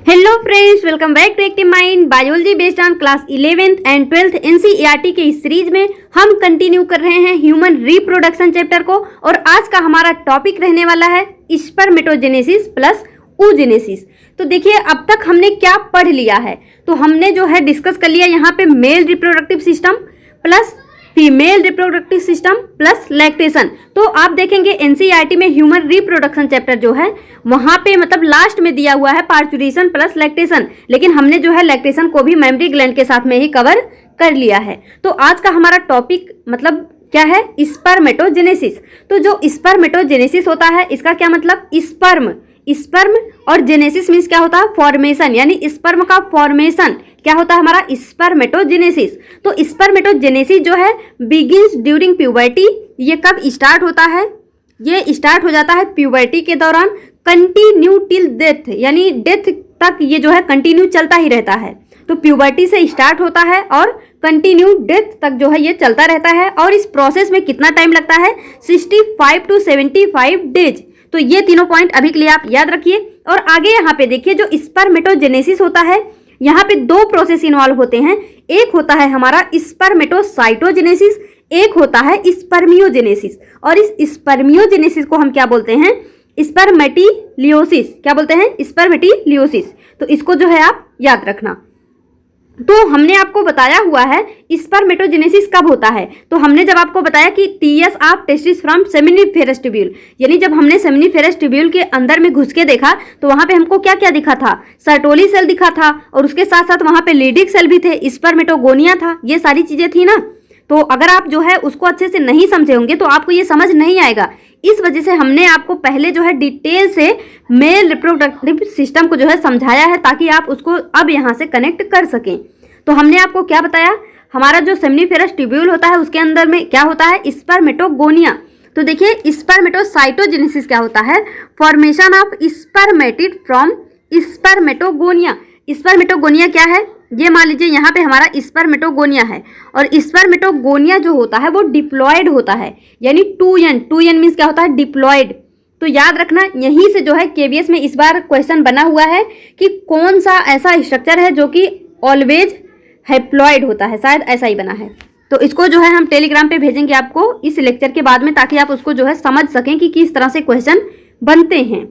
Hello friends, welcome back to active mind biology based on class 11th and 12th NCERT के इस series में हम continue कर रहे हैं ह्यूमन रिप्रोडक्शन चैप्टर को। और आज का हमारा टॉपिक रहने वाला है स्पर्मेटोजेनेसिस प्लस oogenesis। तो देखिए अब तक हमने क्या पढ़ लिया है। तो हमने जो है डिस्कस कर लिया यहाँ पे male reproductive system plus female reproductive system plus lactation. तो आप देखेंगे एनसीईआरटी में ह्यूमन रिप्रोडक्शन चैप्टर जो है वहां पे मतलब लास्ट में दिया हुआ है पार्चुरेशन प्लस लैक्टेशन, लेकिन हमने जो है लैक्टेशन को भी मेमरी ग्लैंड के साथ में ही कवर कर लिया है। तो आज का हमारा टॉपिक मतलब क्या है, स्पर्मेटोजेनेसिस। तो जो स्पर्मेटोजेनेसिस होता है इसका क्या मतलब, स्पर्म और जेनेसिस मीन्स क्या होता है, फॉर्मेशन, यानी स्पर्म का फॉर्मेशन क्या होता है हमारा स्पर्मेटोजेनेसिस। तो स्पर्मेटोजेनेसिस जो है बिगिंस ड्यूरिंग प्यूबर्टी। ये कब स्टार्ट होता है, ये स्टार्ट हो जाता है प्यूबर्टी के दौरान, कंटिन्यू टिल डेथ, यानी डेथ तक ये जो है कंटिन्यू चलता ही रहता है। तो प्यूबर्टी से स्टार्ट होता है और कंटिन्यू डेथ तक जो है ये चलता रहता है। और इस प्रोसेस में कितना टाइम लगता है, 65 to 75 डेज। तो ये तीनों पॉइंट अभी के लिए आप याद रखिए। और आगे यहाँ पे देखिए जो स्पर्मेटोजेनेसिस होता है यहाँ पे दो प्रोसेस इन्वॉल्व होते हैं। एक होता है हमारा स्पर्मेटोसाइटोजेनेसिस, एक होता है स्पर्मियोजेनेसिस। और इस स्पर्मियोजेनेसिस को हम क्या बोलते हैं, स्पर्मेटिलियोसिस। क्या बोलते हैं, स्पर्मेटिलियोसिस। तो इसको जो है आप याद रखना। तो हमने आपको बताया हुआ है स्पर्मेटोजेनेसिस कब होता है। तो हमने जब आपको बताया कि TS of testis from seminiferous tubule, यानी जब हमने सेमिनिफेरस ट्यूब्यूल के अंदर में घुस के देखा तो वहां पे हमको क्या क्या दिखा था, सर्टोली सेल दिखा था और उसके साथ साथ वहां पे लीडिक सेल भी थे, स्पर्मेटोगोनिया था, ये सारी चीजें थी ना। तो अगर आप जो है उसको अच्छे से नहीं समझे होंगे तो आपको ये समझ नहीं आएगा। इस वजह से हमने आपको पहले जो है डिटेल से मेल रिप्रोडक्टिव सिस्टम को जो है समझाया है ताकि आप उसको अब यहाँ से कनेक्ट कर सकें। तो हमने आपको क्या बताया, हमारा जो सेमिनिफेरस ट्यूब्यूल होता है उसके अंदर में क्या होता है, स्पर्मेटोगोनिया। तो देखिए स्पर्मेटोसाइटोजेनेसिस क्या होता है, formation of spermatid from spermatogonia. Spermatogonia क्या है, ये मान लीजिए यहाँ पे हमारा स्पर्मेटोगोनिया है और स्पर्मेटोगोनिया जो होता है वो डिप्लॉयड होता है, यानी 2n मीन्स क्या होता है, डिप्लॉयड। तो याद रखना यहीं से जो है केवीएस में इस बार क्वेश्चन बना हुआ है कि कौन सा ऐसा स्ट्रक्चर है जो कि ऑलवेज हैप्लॉयड होता है, शायद ऐसा ही बना है। तो इसको जो है हम टेलीग्राम पे भेजेंगे आपको इस लेक्चर के बाद में, ताकि आप उसको जो है समझ सकें कि किस तरह से क्वेश्चन बनते हैं।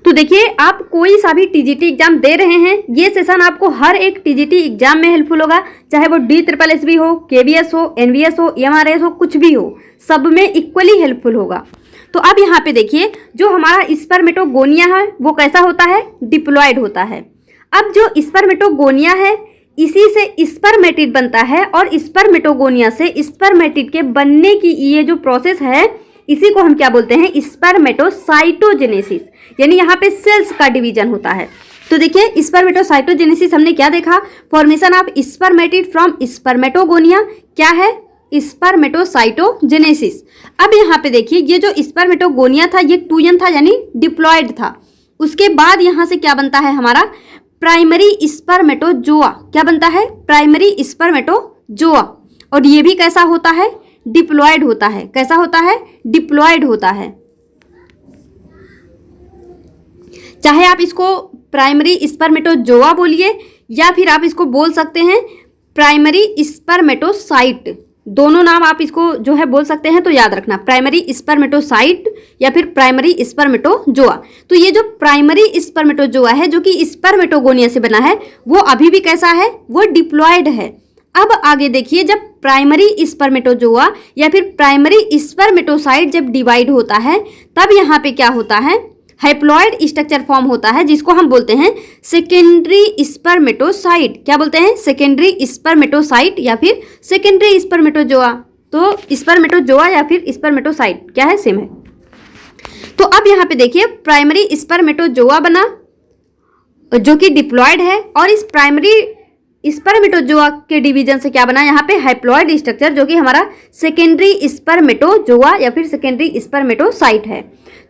तो देखिए आप कोई सा भी टीजीटी एग्जाम दे रहे हैं, ये सेशन आपको हर एक टीजीटी एग्जाम में हेल्पफुल होगा, चाहे वो DSSS हो, केवीएस हो, एनवीएस हो, एमआरएस हो, कुछ भी हो, सब में इक्वली हेल्पफुल होगा। तो अब यहाँ पे देखिए जो हमारा स्पर्मेटोगोनिया है वो कैसा होता है, डिप्लॉयड होता है। अब जो स्पर्मेटोगोनिया है इसी से स्पर्मेटिड बनता है और स्पर्मेटोगोनिया से स्पर्मेटिड के बनने की ये जो प्रोसेस है इसी को हम क्या बोलते हैं, स्पर्मेटोसाइटोजेनेसिस, यानी यहाँ पे सेल्स का डिवीजन होता है। तो देखिए स्पर्मेटोसाइटोजेनेसिस हमने क्या देखा, formation of spermatid from spermatogonia, क्या है स्पर्मेटोसाइटोजेनेसिस। अब यहाँ पे देखिए ये जो स्पर्मेटोगोनिया था ये 2n था, यानी डिप्लॉयड था। उसके बाद यहाँ से क्या बनता है हमारा, प्राइमरी स्पर्मेटोजोआ। क्या बनता है, प्राइमरी स्पर्मेटोजोआ। और ये भी कैसा होता है, डिप्लॉयड होता है। कैसा होता है, डिप्लॉयड होता है। चाहे आप इसको प्राइमरी स्पर्मेटोजोआ बोलिए या फिर आप इसको बोल सकते हैं प्राइमरी स्पर्मेटोसाइट, दोनों नाम आप इसको जो है बोल सकते हैं। तो याद रखना प्राइमरी स्पर्मेटोसाइट या फिर प्राइमरी स्पर्मेटोजोआ। तो ये जो प्राइमरी स्पर्मेटोजोआ है जो कि स्पर्मेटोगोनिया से बना है वो अभी भी कैसा है, वो डिप्लॉयड है। अब आगे देखिए जब प्राइमरी स्पर्मेटोजोआ या फिर प्राइमरी स्पर्मेटोसाइट जब डिवाइड होता है तब यहाँ पे क्या होता है, हैप्लॉयड स्ट्रक्चर फॉर्म होता है जिसको हम बोलते हैं सेकेंडरी स्पर्मेटोसाइट। क्या बोलते हैं, सेकेंडरी स्पर्मेटोसाइट या फिर सेकेंडरी स्पर्मेटोजोआ। तो स्पर्मेटोजोआ या फिर स्पर्मेटोसाइट क्या है, सेम है। तो अब यहाँ पे देखिए प्राइमरी स्पर्मेटोजोआ बना जो कि डिप्लॉयड है और इस प्राइमरी स्पर्मेटोजोआ के डिवीजन से क्या बना, यहाँ पे हैप्लॉयड स्ट्रक्चर जो कि हमारा सेकेंडरी स्पर्मेटोजोआ या फिर सेकेंडरी स्पर्मेटोसाइट है।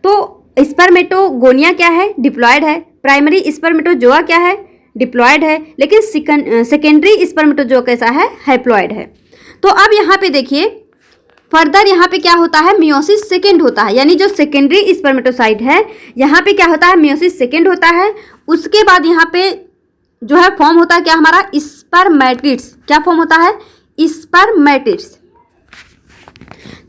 तो स्पर्मेटोगोनिया क्या है, डिप्लॉयड है। प्राइमरी स्पर्मेटोजोआ क्या है, डिप्लॉयड है। लेकिन सेकेंडरी स्पर्मेटोजोआ कैसा है, हैप्लॉयड है। तो अब यहाँ पे देखिए फर्दर यहाँ पे क्या होता है, मियोसिस सेकेंड होता है, यानी जो सेकेंडरी स्पर्मेटोसाइट है यहाँ पे क्या होता है, मियोसिस सेकेंड होता है। उसके बाद यहाँ पे जो है फॉर्म होता है क्या हमारा, स्पर्मेटिड्स। क्या फॉर्म होता है, स्पर्मेटिड्स।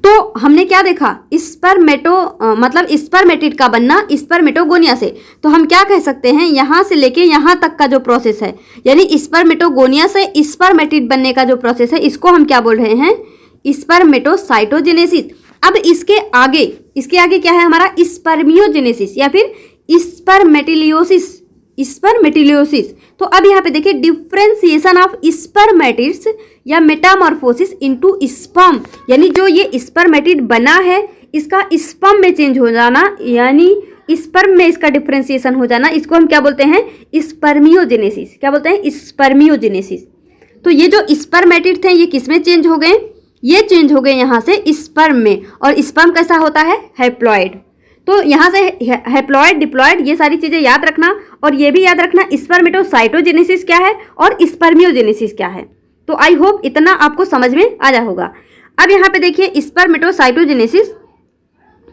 तो हमने क्या देखा, मतलब स्पर्मेटिड का बनना स्पर्मेटोगोनिया से। तो हम क्या कह सकते हैं, यहाँ से लेके यहाँ तक का जो प्रोसेस है, यानी स्पर्मेटोगोनिया से स्पर्मेटिड बनने का जो प्रोसेस है, इसको हम क्या बोल रहे हैं, स्पर्मेटोसाइटोजेनेसिस। अब इसके आगे क्या है हमारा, स्पर्मियोजेनेसिस या फिर स्पर्मेटिलियोसिस। तो अब यहाँ पे देखिए, डिफ्रेंसिएशन ऑफ स्पर्मेटिड्स या मेटामॉर्फोसिस इनटू स्पर्म, यानी जो ये स्पर्मेटिड बना है इसका स्पर्म में चेंज हो जाना, यानी स्पर्म में इसका डिफ्रेंसिएशन हो जाना, इसको हम क्या बोलते हैं, स्पर्मियोजेनेसिस। क्या बोलते हैं, स्पर्मियोजेनेसिस। तो ये जो स्पर्मेटिड थे ये किस में चेंज हो गए, ये चेंज हो गए यहाँ से स्पर्म में। और स्पर्म कैसा होता है, हैप्लॉइड। तो यहाँ से हैप्लॉइड, डिप्लॉइड, ये सारी चीज़ें याद रखना। और ये भी याद रखना स्पर्मेटोसाइटोजेनेसिस क्या है और स्पर्मियोजेनेसिस क्या है। तो आई होप इतना आपको समझ में आ जा होगा। अब यहाँ पे देखिए स्पर्मेटोसाइटोजेनेसिस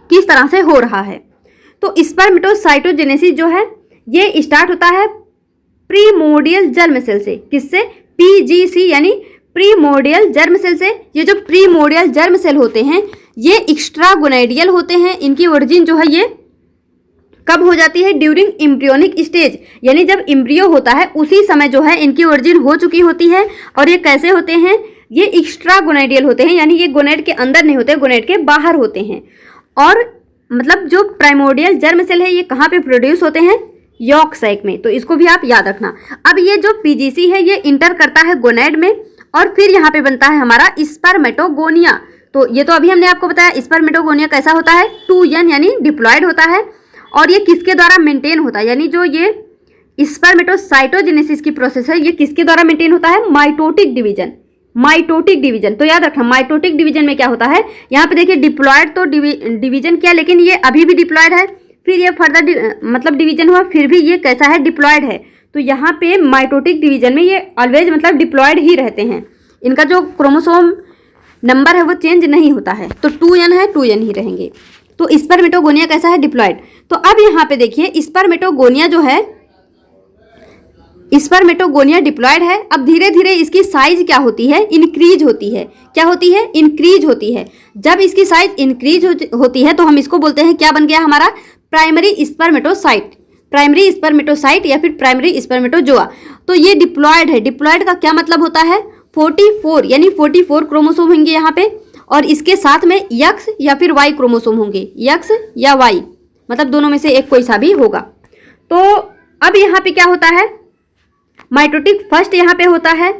किस तरह से हो रहा है। तो स्पर्मेटोसाइटोजेनेसिस जो है ये स्टार्ट होता है प्रीमोर्डियल जर्म सेल से। किससे, पीजीसी, यानी प्रीमोर्डियल जर्म सेल से। ये जो प्रीमोर्डियल जर्म सेल होते हैं ये एक्स्ट्रागोनैडियल होते हैं। इनकी ओरिजिन जो है ये कब हो जाती है, ड्यूरिंग एम्ब्रियोनिक स्टेज, यानी जब एम्ब्रियो होता है उसी समय जो है इनकी ओरिजिन हो चुकी होती है। और ये कैसे होते हैं, ये एक्स्ट्रागोनैडियल होते हैं, यानी ये गोनेड के अंदर नहीं होते, गोनेड के बाहर होते हैं। और मतलब जो प्राइमोर्डियल जर्म सेल है ये कहाँ पे प्रोड्यूस होते हैं, यॉर्क सैक में। तो इसको भी आप याद रखना। अब ये जो पीजीसी है ये इंटर करता है गोनेड में और फिर यहाँ पे बनता है हमारा स्पर्मेटोगोनिया। तो ये तो अभी हमने आपको बताया स्पर्मेटोगोनिया कैसा होता है, 2n यानी डिप्लॉयड होता है। और ये किसके द्वारा मेंटेन होता है, यानी जो ये स्पर्मेटोसाइटोजेनेसिस की प्रोसेस है ये किसके द्वारा मेंटेन होता है, माइटोटिक डिवीजन। माइटोटिक डिवीजन, तो याद रखना माइटोटिक डिवीजन में क्या होता है, यहाँ पे देखिए डिप्लॉयड तो डिवीजन किया, लेकिन ये अभी भी डिप्लॉयड है, फिर ये फर्दर मतलब डिवीजन हुआ, फिर भी ये कैसा है, डिप्लॉयड है। तो यहाँ पे माइटोटिक डिवीजन में ये ऑलवेज मतलब डिप्लॉयड ही रहते हैं। इनका जो क्रोमोसोम नंबर है वो चेंज नहीं होता है। तो 2n है, 2n ही रहेंगे। तो स्पर्मेटोगोनिया कैसा है, डिप्लॉयड। तो अब यहाँ पे देखिए स्पर्मेटोगोनिया जो है, स्पर्मेटोगोनिया डिप्लॉयड है। अब धीरे धीरे इसकी साइज क्या होती है, इंक्रीज होती है। क्या होती है, इंक्रीज होती है। जब इसकी साइज इंक्रीज होती है तो हम इसको बोलते हैं, क्या बन गया हमारा, प्राइमरी स्पर्मेटोसाइट। प्राइमरी स्पर्मेटोसाइट या फिर प्राइमरी स्पर्मेटोजोआ। तो ये डिप्लॉयड है। डिप्लॉयड का क्या मतलब होता है, 44 यानी 44 क्रोमोसोम होंगे यहाँ पे, और इसके साथ में X या फिर Y क्रोमोसोम होंगे, X या Y, मतलब दोनों में से एक कोई सा भी होगा। तो अब यहाँ पे क्या होता है, माइटोटिक फर्स्ट यहाँ पे होता है,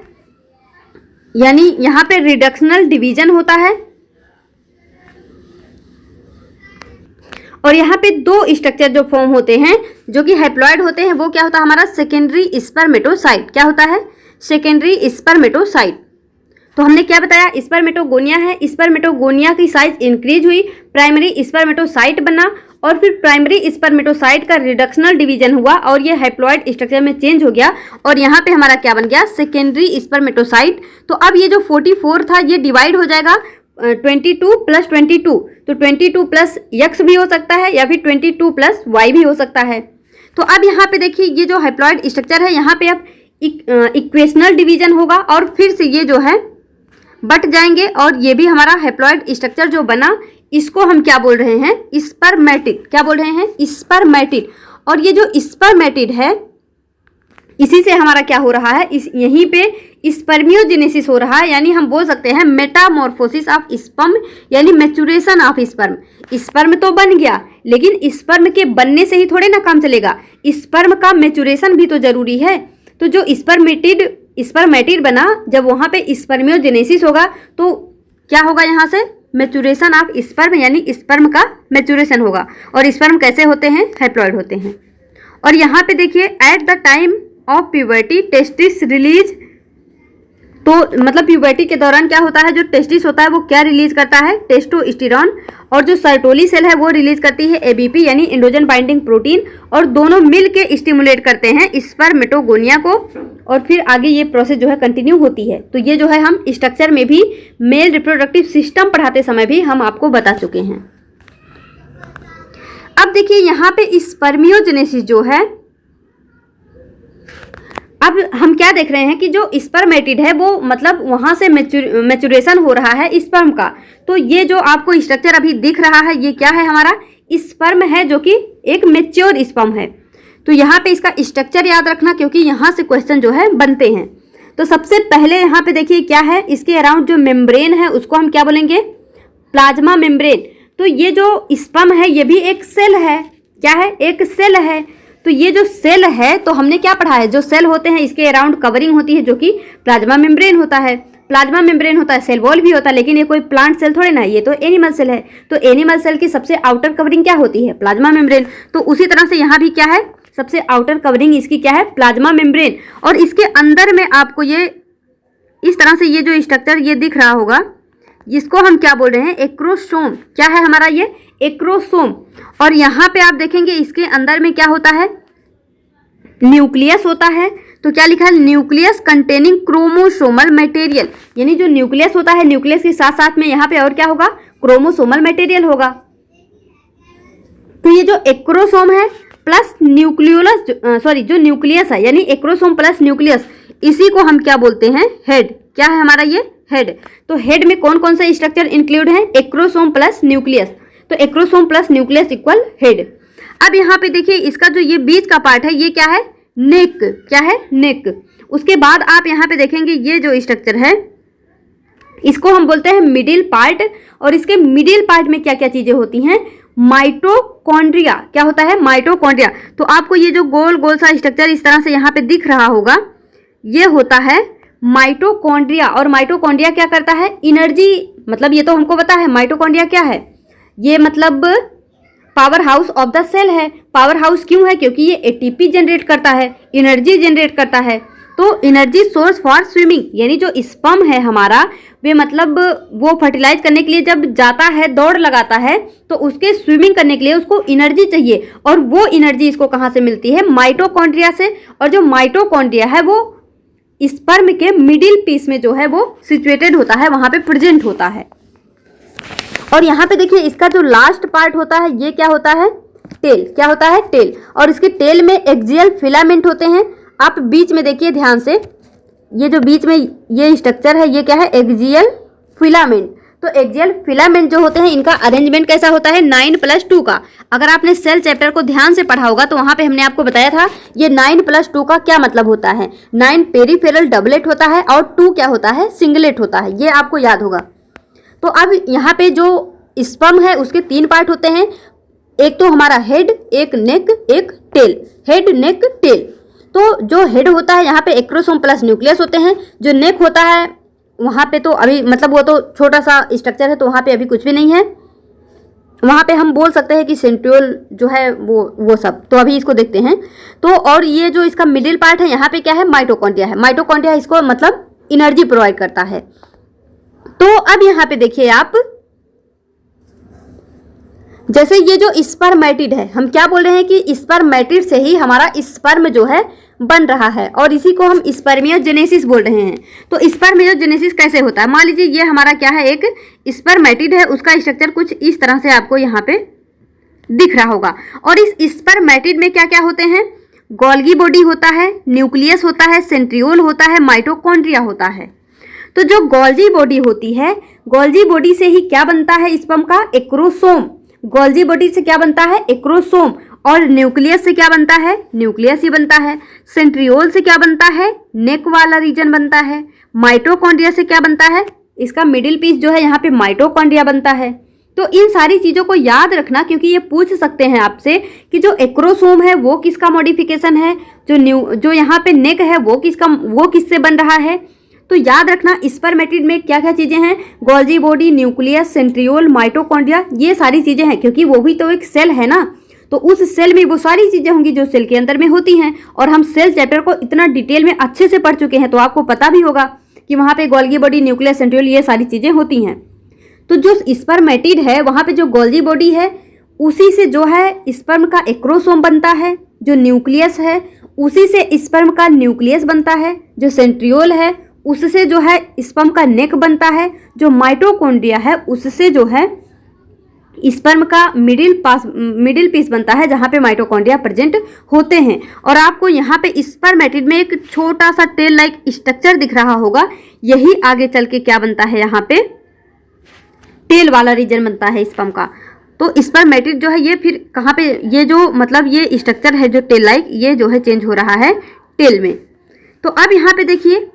यानी यहाँ पे रिडक्शनल डिवीजन होता है। और यहाँ पे दो स्ट्रक्चर जो फॉर्म होते हैं जो कि हैप्लॉइड होते हैं, वो क्या होता है हमारा, सेकेंडरी स्पर्मेटोसाइट। क्या होता है, सेकेंडरी स्पर्मेटोसाइट। तो हमने क्या बताया, स्पर्मेटोगोनिया है, स्पर्मेटोगोनिया की साइज इंक्रीज हुई, प्राइमरी स्पर्मेटोसाइट बना, और फिर प्राइमरी स्पर्मेटोसाइट का रिडक्शनल डिवीजन हुआ और ये हैप्लॉइड स्ट्रक्चर में चेंज हो गया, और यहाँ पे हमारा क्या बन गया, सेकेंडरी स्पर्मेटोसाइट। तो अब ये जो 44 था ये डिवाइड हो जाएगा 22 + 22। तो 22 + X भी हो सकता है या फिर 22 + Y भी हो सकता है। तो अब यहाँ पे देखिए ये जो हैप्लॉइड स्ट्रक्चर है यहाँ पे अब इक्वेशनल डिवीजन होगा और फिर से ये जो है बट जाएंगे, और ये भी हमारा हैप्लॉइड स्ट्रक्चर जो बना इसको हम क्या बोल रहे हैं, स्पर्मेटिड। क्या बोल रहे हैं, स्पर्मेटिड। और ये जो स्पर्मेटिड है इसी से हमारा क्या हो रहा है, यहीं पे स्पर्मियोजेनेसिस हो रहा है, यानी हम बोल सकते हैं मेटामॉर्फोसिस ऑफ स्पर्म, यानी मैच्योरेशन ऑफ स्पर्म। स्पर्म तो बन गया, लेकिन स्पर्म के बनने से ही थोड़े ना काम चलेगा, स्पर्म का मैच्योरेशन भी तो जरूरी है। तो जो स्पर्मेटिड बना, जब वहाँ पे स्पर्मियोजेनेसिस होगा तो क्या होगा, यहाँ से मैच्योरेशन ऑफ स्पर्म, यानी स्पर्म का मैच्योरेशन होगा। और स्पर्म कैसे होते हैं, हैप्लॉइड होते हैं। और यहाँ पे देखिए eight the time of puberty testis release तो मतलब प्यूबर्टी के दौरान क्या होता है, जो टेस्टिस होता है वो क्या रिलीज करता है, टेस्टोस्टेरोन, और जो सर्टोली सेल है वो रिलीज करती है एबीपी यानी एंड्रोजन बाइंडिंग प्रोटीन, और दोनों मिल के स्टिमुलेट करते हैं स्पर्मेटोगोनिया को, और फिर आगे ये प्रोसेस जो है कंटिन्यू होती है। तो ये जो है हम स्ट्रक्चर में भी मेल रिप्रोडक्टिव सिस्टम पढ़ाते समय भी हम आपको बता चुके हैं। अब देखिए यहाँ पे स्पर्मियोजेनेसिस जो है, अब हम क्या देख रहे हैं कि जो स्पर्मेटिड है वो मतलब वहां से मैच्योरेशन हो रहा है स्पर्म का। तो ये जो आपको स्ट्रक्चर अभी दिख रहा है ये क्या है, हमारा स्पर्म है जो कि एक मैच्योर स्पर्म है। तो यहाँ पे इसका स्ट्रक्चर याद रखना क्योंकि यहाँ से क्वेश्चन जो है बनते हैं। तो सबसे पहले यहाँ पे देखिए क्या है, इसके अराउंड जो मेम्ब्रेन है उसको हम क्या बोलेंगे, प्लाज्मा मेम्ब्रेन। तो ये जो स्पर्म है ये भी एक सेल है, क्या है, एक सेल है। तो ये जो सेल है तो हमने क्या पढ़ा है, जो सेल होते हैं इसके अराउंड कवरिंग होती है जो कि प्लाज्मा मेम्ब्रेन होता है। प्लाज्मा मेम्ब्रेन होता है, सेल वॉल भी होता है, लेकिन ये कोई प्लांट सेल थोड़े ना है, ये तो एनिमल सेल है। तो एनिमल सेल की सबसे आउटर कवरिंग क्या होती है, प्लाज्मा मेम्ब्रेन। तो उसी तरह से यहाँ भी क्या है, सबसे आउटर कवरिंग इसकी क्या है, प्लाज्मा मेम्ब्रेन। और इसके अंदर में आपको ये इस तरह से ये जो स्ट्रक्चर ये दिख रहा होगा, इसको हम क्या बोल रहे हैं, एक्रोसोम। क्या है हमारा ये, एक्रोसोम। और यहाँ पे आप देखेंगे इसके अंदर में क्या होता है, न्यूक्लियस होता है। तो क्या लिखा है, न्यूक्लियस कंटेनिंग क्रोमोसोमल मटेरियल, यानी जो न्यूक्लियस होता है, न्यूक्लियस के साथ साथ में यहाँ पे और क्या होगा, क्रोमोसोमल मटेरियल होगा। तो ये जो एक्रोसोम है प्लस न्यूक्लियोलस, सॉरी जो न्यूक्लियस है यानी एक्रोसोम प्लस न्यूक्लियस, इसी को हम क्या बोलते हैं, हेड। क्या है हमारा ये, हेड। तो हेड में कौन कौन सा स्ट्रक्चर इंक्लूड है, एक्रोसोम प्लस न्यूक्लियस। तो acrosome plus nucleus equal head. अब यहाँ पे देखिए इसका जो ये बीच का पार्ट है ये क्या है, नेक। क्या है, नेक। उसके बाद आप यहाँ पे देखेंगे ये जो स्ट्रक्चर है इसको हम बोलते हैं मिडिल पार्ट। और इसके मिडिल पार्ट में क्या क्या चीजें होती हैं, माइटोकॉन्ड्रिया। क्या होता है, माइटोकॉन्ड्रिया। तो आपको ये जो गोल गोल सा स्ट्रक्चर इस तरह से यहाँ पे दिख रहा होगा, ये होता है माइटोकॉन्ड्रिया। और माइटोकॉन्ड्रिया क्या करता है, एनर्जी, मतलब ये तो हमको पता है माइटोकॉन्ड्रिया क्या है, ये मतलब power house of the cell है। पावर हाउस क्यों है, क्योंकि ये एटीपी जनरेट करता है, एनर्जी जनरेट करता है। तो एनर्जी सोर्स फॉर स्विमिंग, यानी जो स्पर्म है हमारा वे मतलब वो फर्टिलाइज करने के लिए जब जाता है, दौड़ लगाता है, तो उसके स्विमिंग करने के लिए उसको एनर्जी चाहिए। और वो एनर्जी इसको कहाँ से मिलती है, माइटोकॉन्ड्रिया से। और जो माइटोकॉन्ड्रिया है वो स्पर्म के मिडिल पीस में जो है वो सिचुएटेड होता है, वहां पे प्रेजेंट होता है। और यहाँ पे देखिए इसका जो लास्ट पार्ट होता है ये क्या होता है, टेल। क्या होता है, टेल। और इसके टेल में एक्सियल फिलामेंट होते हैं। आप बीच में देखिए ध्यान से, ये जो बीच में ये स्ट्रक्चर है ये क्या है, एक्सियल फिलामेंट। तो एक्सियल फिलामेंट जो होते हैं इनका अरेंजमेंट कैसा होता है, 9+2 का। अगर आपने सेल चैप्टर को ध्यान से पढ़ा होगा तो वहां पे हमने आपको बताया था ये 9+2 का क्या मतलब होता है। 9 पेरीफेरल डबलेट होता है और 2 क्या होता है, सिंगलेट होता है। ये आपको याद होगा। तो अब यहाँ पे जो स्पर्म है उसके 3 पार्ट होते हैं, एक तो हमारा हेड, एक नेक, एक टेल। हेड, नेक, टेल। तो जो हेड होता है यहाँ पे एक्रोसोम प्लस न्यूक्लियस होते हैं। जो नेक होता है वहाँ पे तो अभी मतलब वो तो छोटा सा स्ट्रक्चर है, तो वहाँ पे अभी कुछ भी नहीं है। वहाँ पे हम बोल सकते हैं कि सेंट्रियोल जो है वो सब, तो अभी इसको देखते हैं। तो और ये जो इसका मिडिल पार्ट है यहाँ पे क्या है, माइटोकॉन्ड्रिया है। माइटोकॉन्ड्रिया इसको मतलब एनर्जी प्रोवाइड करता है। तो अब यहाँ पे देखिए आप, जैसे ये जो स्पर्मेटिड है, हम क्या बोल रहे हैं कि स्पर्मेटिड से ही हमारा स्पर्म जो है बन रहा है, और इसी को हम स्पर्मियोजेनेसिस बोल रहे हैं। तो स्पर्मियोजेनेसिस कैसे होता है, मान लीजिए ये हमारा क्या है, एक स्पर्मेटिड है, उसका स्ट्रक्चर कुछ इस तरह से आपको यहाँ पे दिख रहा होगा। और इस स्पर्मेटिड में क्या क्या होते हैं, गोल्गी बॉडी होता है, न्यूक्लियस होता है, सेंट्रियोल होता है, माइटोकॉन्ड्रिया होता है। तो जो गोल्जी बॉडी होती है, गोल्जी बॉडी से ही क्या बनता है स्पर्म का, एक्रोसोम। गोल्जी बॉडी से क्या बनता है, एक्रोसोम। और न्यूक्लियस से क्या बनता है, न्यूक्लियस ही बनता है। सेंट्रियोल से क्या बनता है, नेक वाला रीजन बनता है। माइटोकॉन्ड्रिया से क्या बनता है, इसका मिडिल पीस जो है यहाँ पे माइटोकॉन्ड्रिया बनता है। तो इन सारी चीजों को याद रखना, क्योंकि ये पूछ सकते हैं आपसे कि जो एक्रोसोम है वो किसका मॉडिफिकेशन है, जो यहाँ पे नेक है वो किससे बन रहा है। तो याद रखना स्पर्मेटिड में क्या क्या चीजें हैं, Golgi body, nucleus, centriole, mitochondria, ये सारी चीजें हैं, क्योंकि वो भी तो एक सेल है ना। तो उस सेल में वो सारी चीजें होंगी जो सेल के अंदर में होती हैं। और हम सेल चैप्टर को इतना डिटेल में अच्छे से पढ़ चुके हैं, तो आपको पता भी होगा कि वहाँ पे गोल्गी बॉडी, न्यूक्लियस, सेंट्रियोल, ये सारी चीज़ें होती हैं। तो जो स्पर्मेटिड है वहाँ पे जो गोल्गी बॉडी है उसी से जो है स्पर्म का एक्रोसोम बनता है, जो न्यूक्लियस है उसी से स्पर्म का न्यूक्लियस बनता है, जो सेंट्रियोल है उससे जो है स्पर्म का नेक बनता है, जो माइटोकॉन्ड्रिया है उससे जो है स्पर्म का मिडिल पीस बनता है जहाँ पे माइटोकॉन्ड्रिया प्रेजेंट होते हैं। और आपको यहाँ पे स्पर्मेटिड में एक छोटा सा टेल लाइक स्ट्रक्चर दिख रहा होगा, यही आगे चल के क्या बनता है, यहाँ पे टेल वाला रीजन बनता है स्पर्म का। तो स्पर्मेटिड जो है ये फिर कहाँ पे, ये जो मतलब ये स्ट्रक्चर है जो टेल लाइक, ये जो है चेंज हो रहा है टेल में। तो अब यहाँ पे देखिए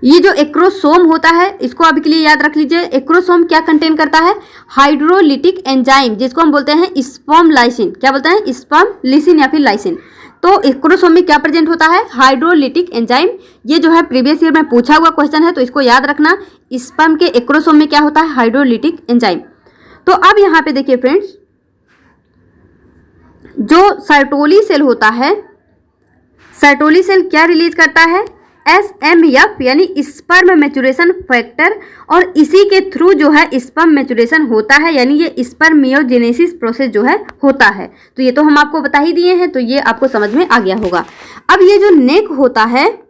ये जो एक्रोसोम होता है इसको अभी के लिए याद रख लीजिए। एक्रोसोम क्या कंटेन करता है, हाइड्रोलिटिक एंजाइम, जिसको हम बोलते हैं स्पर्म लाइसिन। क्या बोलते हैं, स्पर्म लिसिन या फिर लाइसिन। तो एक्रोसोम में क्या प्रेजेंट होता है, हाइड्रोलिटिक एंजाइम। ये जो है प्रीवियस ईयर में पूछा हुआ क्वेश्चन है, तो इसको याद रखना, स्पर्म के एक्रोसोम में क्या होता है, हाइड्रोलिटिक एंजाइम। तो अब यहाँ पे देखिए फ्रेंड्स, जो सर्टोली सेल होता है, सर्टोली सेल क्या रिलीज करता है, SMF यानी स्पर्म मैच्योरेशन फैक्टर, और इसी के थ्रू जो है स्पर्म मैच्योरेशन होता है, यानी ये स्पर्मियोजेनेसिस प्रोसेस जो है होता है। तो ये तो हम आपको बता ही दिए हैं, तो ये आपको समझ में आ गया होगा। अब ये जो नेक होता है,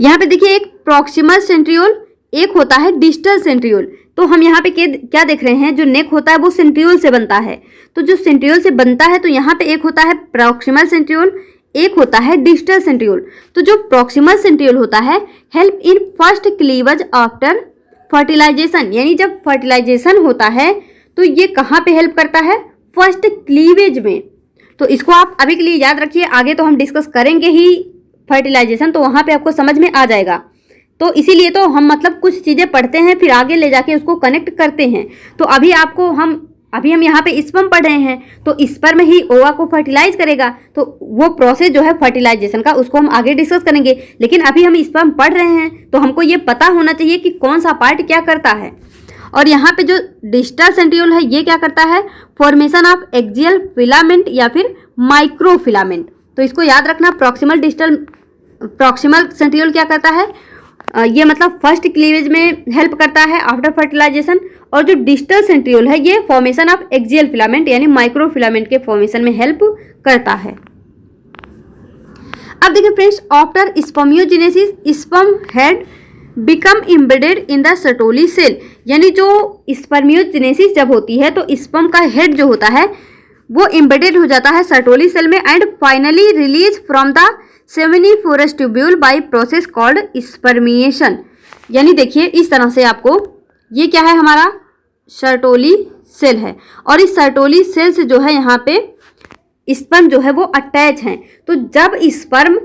यहाँ पे देखिए एक प्रॉक्सिमल सेंट्रियोल, एक होता है डिस्टल सेंट्रियोल। तो हम यहाँ पे क्या देख रहे हैं, जो नेक होता है वो सेंट्रियोल से बनता है। तो जो सेंट्रियोल से बनता है तो यहाँ पे एक होता है प्रॉक्सिमल सेंट्रियोल, एक होता है डिस्टल सेंट्रियोल। तो जो प्रॉक्सिमल सेंट्रियोल होता है help in first cleavage after fertilisation, यानी जब फर्टिलाइजेशन होता है तो ये कहाँ पे हेल्प करता है, फर्स्ट क्लीवेज में। तो इसको आप अभी के लिए याद रखिए, आगे तो हम डिस्कस करेंगे ही फर्टिलाइजेशन, तो वहाँ पे आपको समझ में आ जाएगा। तो इसीलिए तो हम मतलब कुछ चीज़ें पढ़ते हैं फिर आगे ले जाके उसको कनेक्ट करते हैं। तो अभी हम यहाँ पे स्पर्म पढ़ रहे हैं, तो स्पर्म ही ओवा को फर्टिलाइज करेगा, तो वो प्रोसेस जो है फर्टिलाइजेशन का उसको हम आगे डिस्कस करेंगे। लेकिन अभी हम स्पर्म पढ़ रहे हैं तो हमको ये पता होना चाहिए कि कौन सा पार्ट क्या करता है। और यहाँ पे जो डिस्टल सेंट्रियोल है ये क्या करता है, फॉर्मेशन ऑफ एक्सियल फिलामेंट या फिर माइक्रो फिलामेंट। तो इसको याद रखना, प्रॉक्सिमल सेंट्रियोल क्या करता है, ये मतलब फर्स्ट क्लीवेज में हेल्प करता है आफ्टर फर्टिलाइजेशन, और जो डिस्टल सेंट्रियोल है ये फॉर्मेशन ऑफ एक्सियल फिलामेंट यानी माइक्रो फिलामेंट के फॉर्मेशन में हेल्प करता है। अब देखिए friends, after spermiogenesis sperm head become embedded in the Sertoli cell, यानी जो स्पर्मियोजेनेसिस जब होती है तो स्पर्म का हेड जो होता है वो एम्बेडेड हो जाता है सर्टोली सेल में, and finally release from the seminiferous tubule by process called spermiation. यानी देखिए इस तरह से आपको, ये क्या है, हमारा सर्टोली सेल है, और इस सर्टोली सेल से जो है यहाँ पे स्पर्म जो है वो अटैच हैं। तो जब स्पर्म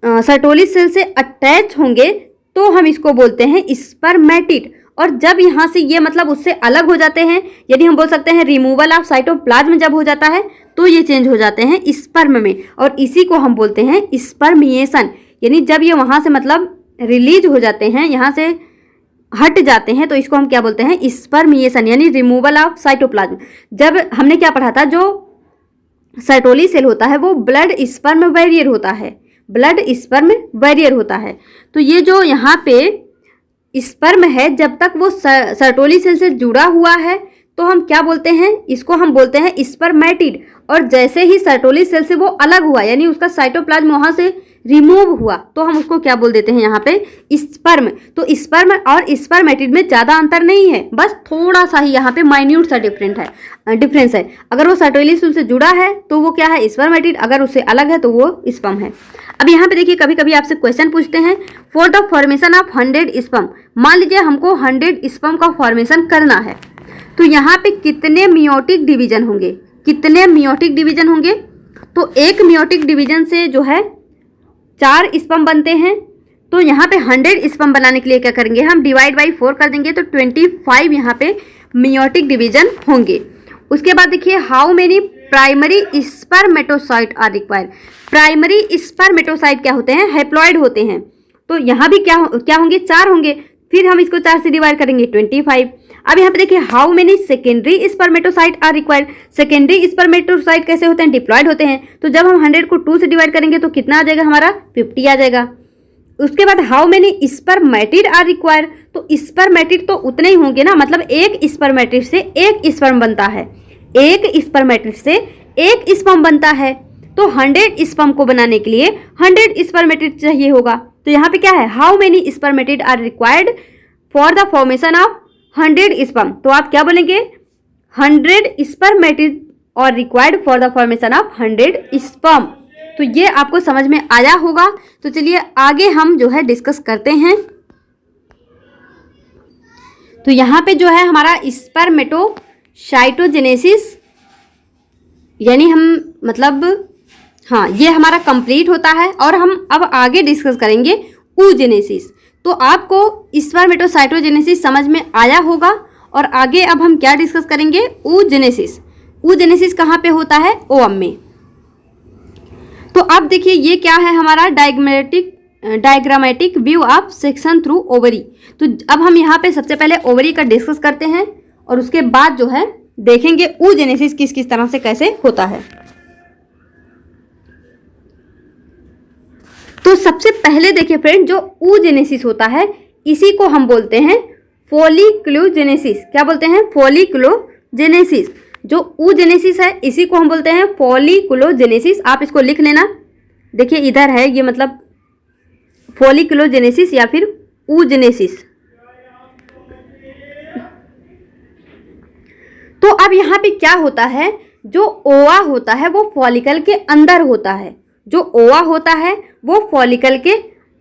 सर्टोली सेल से अटैच होंगे तो हम इसको बोलते हैं स्पर्मेटिड, और जब यहाँ से ये मतलब उससे अलग हो जाते हैं, यानी हम बोल सकते हैं रिमूवल ऑफ साइटोप्लाज्म जब हो जाता है तो ये चेंज हो जाते हैं स्पर्म में, और इसी को हम बोलते हैं स्पर्मिएशन। यानी जब ये वहाँ से मतलब रिलीज हो जाते हैं, यहाँ से हट जाते हैं, तो इसको हम क्या बोलते हैं, स्पर्मिएशन यानी रिमूवल ऑफ साइटोप्लाज्म। जब हमने क्या पढ़ा था, जो सर्टोली सेल होता है वो ब्लड स्पर्म बैरियर होता है, ब्लड स्पर्म बैरियर होता है। तो ये जो यहाँ पे स्पर्म है जब तक वो सर्टोली सेल से जुड़ा हुआ है तो हम क्या बोलते हैं, इसको हम बोलते हैं स्पर्मेटिड। और जैसे ही सर्टोली सेल से वो अलग हुआ, यानी उसका साइटोप्लाज्म वहाँ से रिमूव हुआ, तो हम उसको क्या बोल देते हैं यहाँ पे, स्पर्म। तो स्पर्म और स्पर्मेटिड में ज़्यादा अंतर नहीं है, बस थोड़ा सा ही यहाँ पे माइन्यूट सा डिफरेंस है। अगर वो सर्टोली सेल से जुड़ा है तो वो क्या है, स्पर्मेटिड, अगर उससे अलग है तो वो स्पर्म है। अब यहाँ पे देखिए, कभी कभी आपसे क्वेश्चन पूछते हैं, for the formation of 100 sperm, मान लीजिए हमको 100 स्पर्म का फॉर्मेशन करना है, तो यहाँ पे कितने मियोटिक डिवीजन होंगे, कितने मियोटिक डिवीजन होंगे। तो एक मियोटिक डिवीजन से जो है 4 स्पर्म बनते हैं। तो यहाँ पे 100 स्पर्म बनाने के लिए क्या करेंगे, हम डिवाइड बाई 4 कर देंगे, तो 25 यहाँ पे मियोटिक डिवीजन होंगे। उसके बाद देखिए, how many primary spermatocyte are required. Primary spermatocyte क्या होते हैं, हैप्लॉइड होते हैं। तो यहाँ भी क्या होंगे, 4 होंगे। फिर हम इसको 4 से डिवाइड करेंगे, 25। अब यहाँ पे देखिए how many secondary spermatocyte are required. Secondary spermatocyte कैसे होते हैं, डिप्लॉयड होते हैं। तो जब हम 100 को 2 से डिवाइड करेंगे तो कितना आ जाएगा हमारा 50 आ जाएगा। उसके बाद how many spermatid are required, तो स्पर्मेटिड तो उतने ही होंगे ना, मतलब एक स्पर्मेटिड से एक स्पर्म बनता है, एक स्पर्मेटिड से एक स्पर्म बनता है। तो 100 स्पर्म को बनाने के लिए 100 स्पर्मेटिड चाहिए होगा। तो यहाँ पे क्या है, how many spermatid are required for the formation of 100 sperm. तो आप क्या बोलेंगे, 100 स्पर्मेटिड और required for the formation of 100 sperm. तो ये आपको समझ में आया होगा। तो चलिए आगे हम जो है डिस्कस करते हैं। तो यहाँ पे जो है हमारा स्पर्मेटोसाइटोजेनेसिस, यानी हम मतलब हाँ ये हमारा कंप्लीट होता है। और हम अब आगे डिस्कस करेंगे oogenesis। तो आपको स्पर्मेटोसाइटोजेनेसिस समझ में आया होगा। और आगे अब हम क्या डिस्कस करेंगे, oogenesis। oogenesis कहाँ पे होता है, ओवम में। तो अब देखिए ये क्या है, हमारा diagrammatic view of section through ovary. तो अब हम यहाँ पे सबसे पहले ओवरी का डिस्कस करते हैं और उसके बाद जो है देखेंगे oogenesis किस किस तरह से कैसे होता है। तो सबसे पहले देखिए फ्रेंड, जो oogenesis होता है इसी को हम बोलते हैं फॉलिक्यूलोजेनेसिस। क्या बोलते हैं, फॉलिक्यूलोजेनेसिस। जो oogenesis है इसी को हम बोलते हैं फॉलिक्यूलोजेनेसिस। आप इसको लिख लेना, देखिए इधर है ये, मतलब फॉलिक्यूलोजेनेसिस या फिर oogenesis। तो अब यहाँ पे क्या होता है, जो ओवा होता है वो फॉलिकल के अंदर होता है। जो ओवा होता है वो फॉलिकल के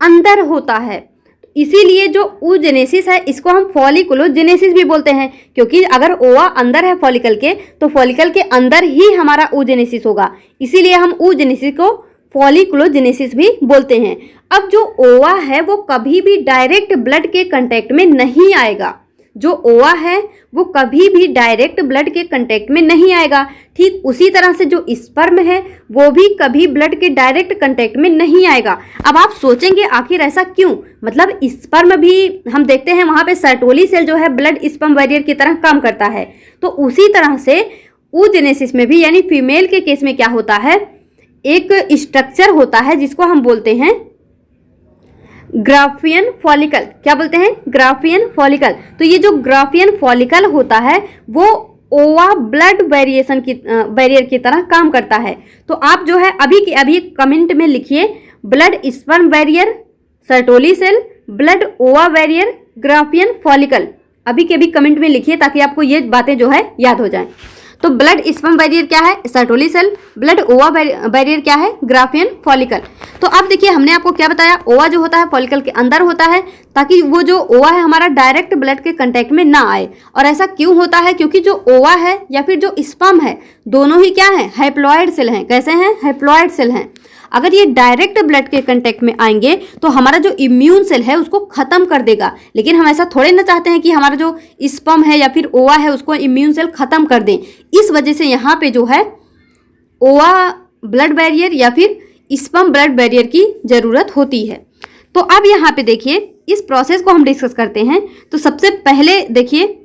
अंदर होता है। इसीलिए जो oogenesis है इसको हम फॉलिक्यूलोजेनेसिस भी बोलते हैं, क्योंकि अगर ओवा अंदर है फॉलिकल के तो फॉलिकल के अंदर ही हमारा oogenesis होगा। इसीलिए हम oogenesis को फॉलिक्यूलोजेनेसिस भी बोलते हैं। अब जो ओवा है वो कभी भी डायरेक्ट ब्लड के कांटेक्ट में नहीं आएगा। जो ओवा है वो कभी भी डायरेक्ट ब्लड के कांटेक्ट में नहीं आएगा। ठीक उसी तरह से जो स्पर्म है वो भी कभी ब्लड के डायरेक्ट कांटेक्ट में नहीं आएगा। अब आप सोचेंगे आखिर ऐसा क्यों, मतलब स्पर्म भी हम देखते हैं वहाँ पे सर्टोली सेल जो है ब्लड स्पर्म बैरियर की तरह काम करता है। तो उसी तरह से oogenesis में भी, यानी फीमेल के केस में क्या होता है, एक स्ट्रक्चर होता है जिसको हम बोलते हैं ग्राफियन फॉलिकल। क्या बोलते हैं, ग्राफियन फॉलिकल। तो ये जो ग्राफियन फॉलिकल होता है वो ओवा ब्लड बैरियर की तरह काम करता है। तो आप जो है अभी के अभी कमेंट में लिखिए blood sperm barrier, Sertoli cell, blood ova barrier, Graafian follicle. अभी के अभी कमेंट में लिखिए ताकि आपको ये बातें जो है याद हो जाएं। तो ब्लड स्पर्म बैरियर क्या है, Sertoli cell. Blood ova barrier क्या है, ग्राफियन फॉलिकल। तो अब देखिए हमने आपको क्या बताया, ओवा जो होता है फॉलिकल के अंदर होता है ताकि वो जो ओवा है हमारा डायरेक्ट ब्लड के कांटेक्ट में ना आए। और ऐसा क्यों होता है, क्योंकि जो ओवा है या फिर जो स्पर्म है दोनों ही क्या है, हैप्लॉइड सेल हैं। कैसे हैं, हैप्लॉइड सेल हैं। अगर ये डायरेक्ट ब्लड के कांटेक्ट में आएंगे तो हमारा जो इम्यून सेल है उसको खत्म कर देगा। लेकिन हम ऐसा थोड़े ना चाहते हैं कि हमारा जो स्पर्म है या फिर ओवा है उसको इम्यून सेल खत्म कर दें। इस वजह से यहाँ पे जो है ओवा ब्लड बैरियर या फिर स्पर्म ब्लड बैरियर की जरूरत होती है। तो अब यहाँ पे देखिए इस प्रोसेस को हम डिस्कस करते हैं। तो सबसे पहले देखिए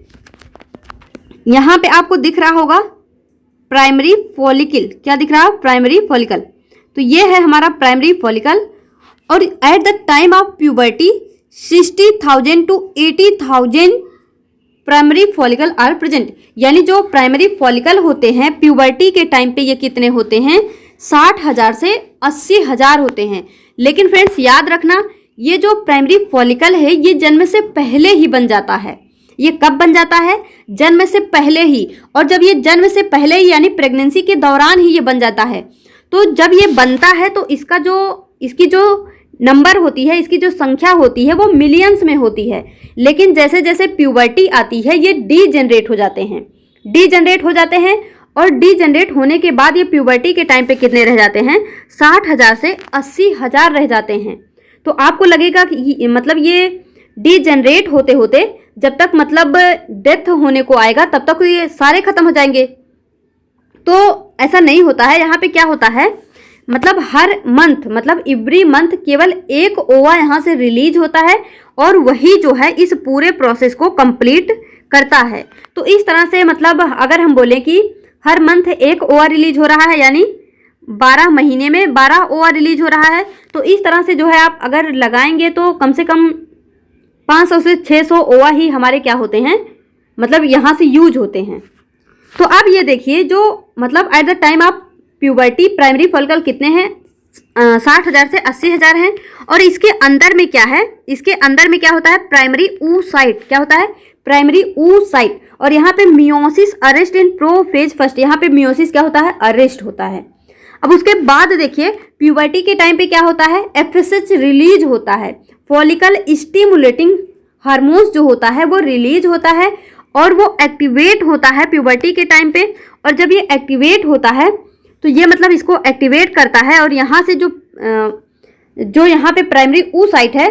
यहाँ पे आपको दिख रहा होगा प्राइमरी फॉलिकल। क्या दिख रहा है, प्राइमरी फॉलिकल। तो ये है हमारा प्राइमरी फॉलिकल। और at the time of puberty 60,000 to 80,000 primary follicle are present. यानी जो प्राइमरी फॉलिकल होते हैं प्यूबर्टी के टाइम पे ये कितने होते हैं, 60,000 से 80,000 होते हैं। लेकिन फ्रेंड्स याद रखना ये जो प्राइमरी फॉलिकल है ये जन्म से पहले ही बन जाता है। ये कब बन जाता है, जन्म से पहले ही। और जब ये जन्म से पहले ही यानी प्रेगनेंसी के दौरान ही ये बन जाता है। तो जब ये बनता है तो इसकी जो नंबर होती है, इसकी जो संख्या होती है वो मिलियंस में होती है। लेकिन जैसे जैसे प्यूबर्टी आती है ये डीजेनरेट हो जाते हैं। और डीजेनरेट होने के बाद ये प्यूबर्टी के टाइम पे कितने रह जाते हैं, 60,000 से 80,000 रह जाते हैं। तो आपको लगेगा कि मतलब ये डीजेनरेट होते होते जब तक मतलब डेथ होने को आएगा तब तक ये सारे खत्म हो जाएंगे। तो ऐसा नहीं होता है। यहाँ पे क्या होता है, मतलब हर मंथ मतलब एवरी मंथ केवल एक ओवा यहाँ से रिलीज होता है और वही जो है इस पूरे प्रोसेस को कंप्लीट करता है। तो इस तरह से मतलब अगर हम बोलें कि हर मंथ एक ओआर रिलीज हो रहा है, यानी 12 महीने में 12 ओआर रिलीज हो रहा है, तो इस तरह से जो है आप अगर लगाएंगे तो कम से कम 500 से 600 ओआ ही हमारे क्या होते हैं, मतलब यहाँ से यूज होते हैं। तो अब ये देखिए, जो मतलब eight the time of puberty primary follicle कितने हैं, 60,000 से 80,000 हैं। और इसके अंदर में क्या है, इसके अंदर में क्या होता है, प्राइमरी oocyte, क्या होता है, प्राइमरी oocyte। और यहाँ पे मियोसिस अरेस्ट इन प्रोफेज फर्स्ट, यहाँ पे मियोसिस क्या होता है, अरेस्ट होता है। अब उसके बाद देखिए प्यूबर्टी के टाइम पे क्या होता है, एफएसएच रिलीज होता है, फॉलिकल स्टिमुलेटिंग हार्मोन्स जो होता है वो रिलीज होता है और वो एक्टिवेट होता है प्यूबर्टी के टाइम पे। और जब ये एक्टिवेट होता है तो ये मतलब इसको एक्टिवेट करता है और यहाँ से जो यहाँ पे प्राइमरी oocyte है,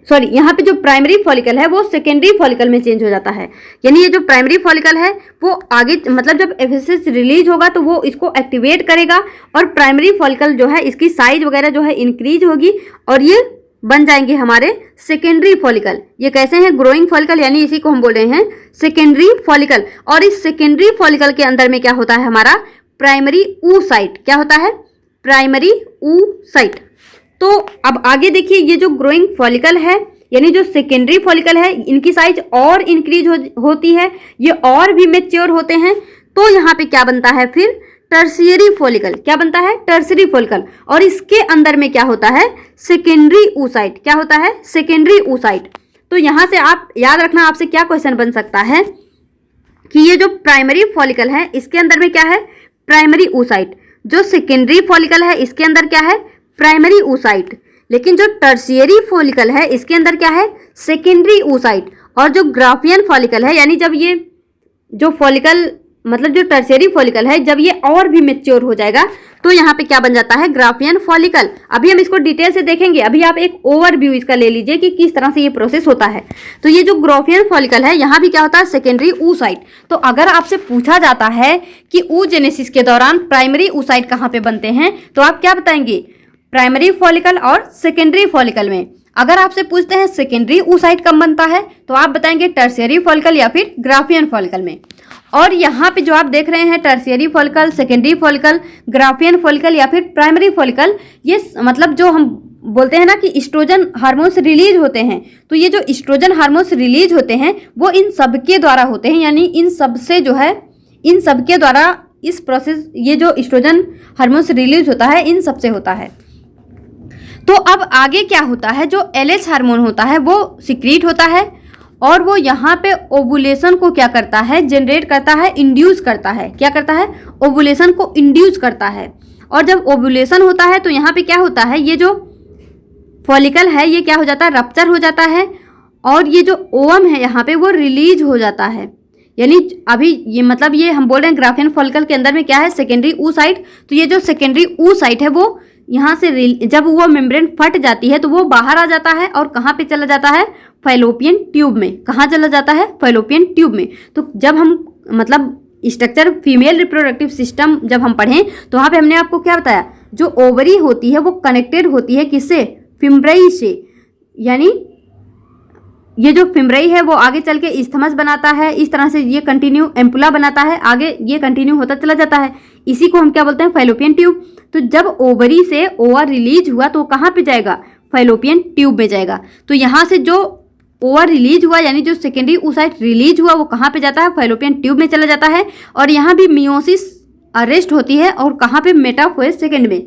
सॉरी यहाँ पे जो प्राइमरी फॉलिकल है वो सेकेंडरी फॉलिकल में चेंज हो जाता है। यानी ये जो प्राइमरी फॉलिकल है वो आगे मतलब जब एफएसएच रिलीज होगा तो वो इसको एक्टिवेट करेगा और प्राइमरी फॉलिकल जो है इसकी साइज वगैरह जो है इंक्रीज होगी और ये बन जाएंगे हमारे सेकेंडरी फॉलिकल। ये कैसे हैं, ग्रोइंग फॉलिकल, यानी इसी को हम बोल रहे हैं सेकेंडरी फॉलिकल। और इस सेकेंडरी फॉलिकल के अंदर में क्या होता है, हमारा प्राइमरी oocyte, क्या होता है, प्राइमरी oocyte। तो अब आगे देखिए, ये जो ग्रोइंग फॉलिकल है यानी जो सेकेंडरी फॉलिकल है, इनकी साइज और इंक्रीज होती है, ये और भी मैच्योर होते हैं। तो यहाँ पे क्या बनता है फिर, टर्शियरी फॉलिकल, क्या बनता है, टर्शियरी फॉलिकल। और इसके अंदर में क्या होता है, सेकेंडरी oocyte, क्या होता है, सेकेंडरी oocyte। तो यहाँ से आप याद रखना, आपसे क्या क्वेश्चन बन सकता है कि ये जो प्राइमरी फॉलिकल है इसके अंदर में क्या है, प्राइमरी oocyte। जो सेकेंडरी फॉलिकल है इसके अंदर क्या है, प्राइमरी oocyte। लेकिन जो टर्शियरी फॉलिकल है इसके अंदर क्या है, सेकेंडरी oocyte। और जो ग्राफियन फॉलिकल है, यानी जब ये जो फॉलिकल मतलब जो टर्शियरी फॉलिकल है जब ये और भी मैच्योर हो जाएगा तो यहाँ पे क्या बन जाता है, ग्राफियन फॉलिकल। अभी हम इसको डिटेल से देखेंगे, अभी आप एक ओवरव्यू इसका ले लीजिए कि किस तरह से ये प्रोसेस होता है। तो ये जो ग्राफियन फॉलिकल है यहाँ भी क्या होता है, सेकेंडरी oocyte। तो अगर आपसे पूछा जाता है कि oogenesis के दौरान प्राइमरी oocyte कहाँ पे बनते हैं तो आप क्या बताएंगे, प्राइमरी फॉलिकल और सेकेंडरी फॉलिकल में। अगर आपसे पूछते हैं सेकेंडरी oocyte कब बनता है तो आप बताएंगे टर्शियरी फॉलिकल या फिर ग्राफियन फॉलिकल में। और यहाँ पे जो आप देख रहे हैं tertiary follicle, secondary follicle, Graafian follicle या फिर प्राइमरी फॉलिकल, ये मतलब जो हम बोलते हैं ना कि एस्ट्रोजन हार्मोन्स रिलीज होते हैं, तो ये जो एस्ट्रोजन हार्मोन्स रिलीज होते हैं वो इन सब के द्वारा होते हैं। यानी इन सब से जो है, इन सब के द्वारा इस प्रोसेस, ये जो एस्ट्रोजन हार्मोन्स रिलीज होता है इन सब से होता है। तो अब आगे क्या होता है, जो LH हार्मोन होता है वो सिक्रीट होता है और वो यहाँ पे ओवुलेशन को क्या करता है, जनरेट करता है, इंड्यूस करता है। क्या करता है, ओवुलेशन को इंड्यूस करता है। और जब ओवुलेशन होता है तो यहाँ पे क्या होता है, ये जो फॉलिकल है ये क्या हो जाता है, रप्चर हो जाता है और ये जो ओवम है यहाँ पे वो रिलीज हो जाता है। यानी अभी ये मतलब ये हम बोल रहे हैं ग्राफियन फॉलिकल के अंदर में क्या है, सेकेंडरी oocyte। तो ये जो सेकेंडरी oocyte है वो यहाँ से जब वो मेम्ब्रेन फट जाती है तो वो बाहर आ जाता है और कहाँ पे चला जाता है, फैलोपियन ट्यूब में। कहाँ चला जाता है, फैलोपियन ट्यूब में। तो जब हम मतलब स्ट्रक्चर फीमेल रिप्रोडक्टिव सिस्टम जब हम पढ़ें तो वहाँ पे हमने आपको क्या बताया, जो ओवरी होती है वो कनेक्टेड होती है किससे, फिम्ब्रई से। यानी ये जो फिम्ब्रई है वो आगे चल के इस्थमस बनाता है, इस तरह से ये कंटिन्यू एम्पुला बनाता है, आगे ये कंटिन्यू होता चला जाता है। इसी को हम क्या बोलते हैं, फैलोपियन ट्यूब। तो जब ओवरी से ओवर रिलीज हुआ तो कहाँ पे जाएगा, फैलोपियन ट्यूब में जाएगा। तो यहाँ से जो ओवर रिलीज हुआ यानी जो सेकेंडरी oocyte रिलीज हुआ वो कहाँ पे जाता है, फैलोपियन ट्यूब में चला जाता है। और यहाँ भी मियोसिस अरेस्ट होती है और कहाँ पे, मेटाफेज सेकेंड में।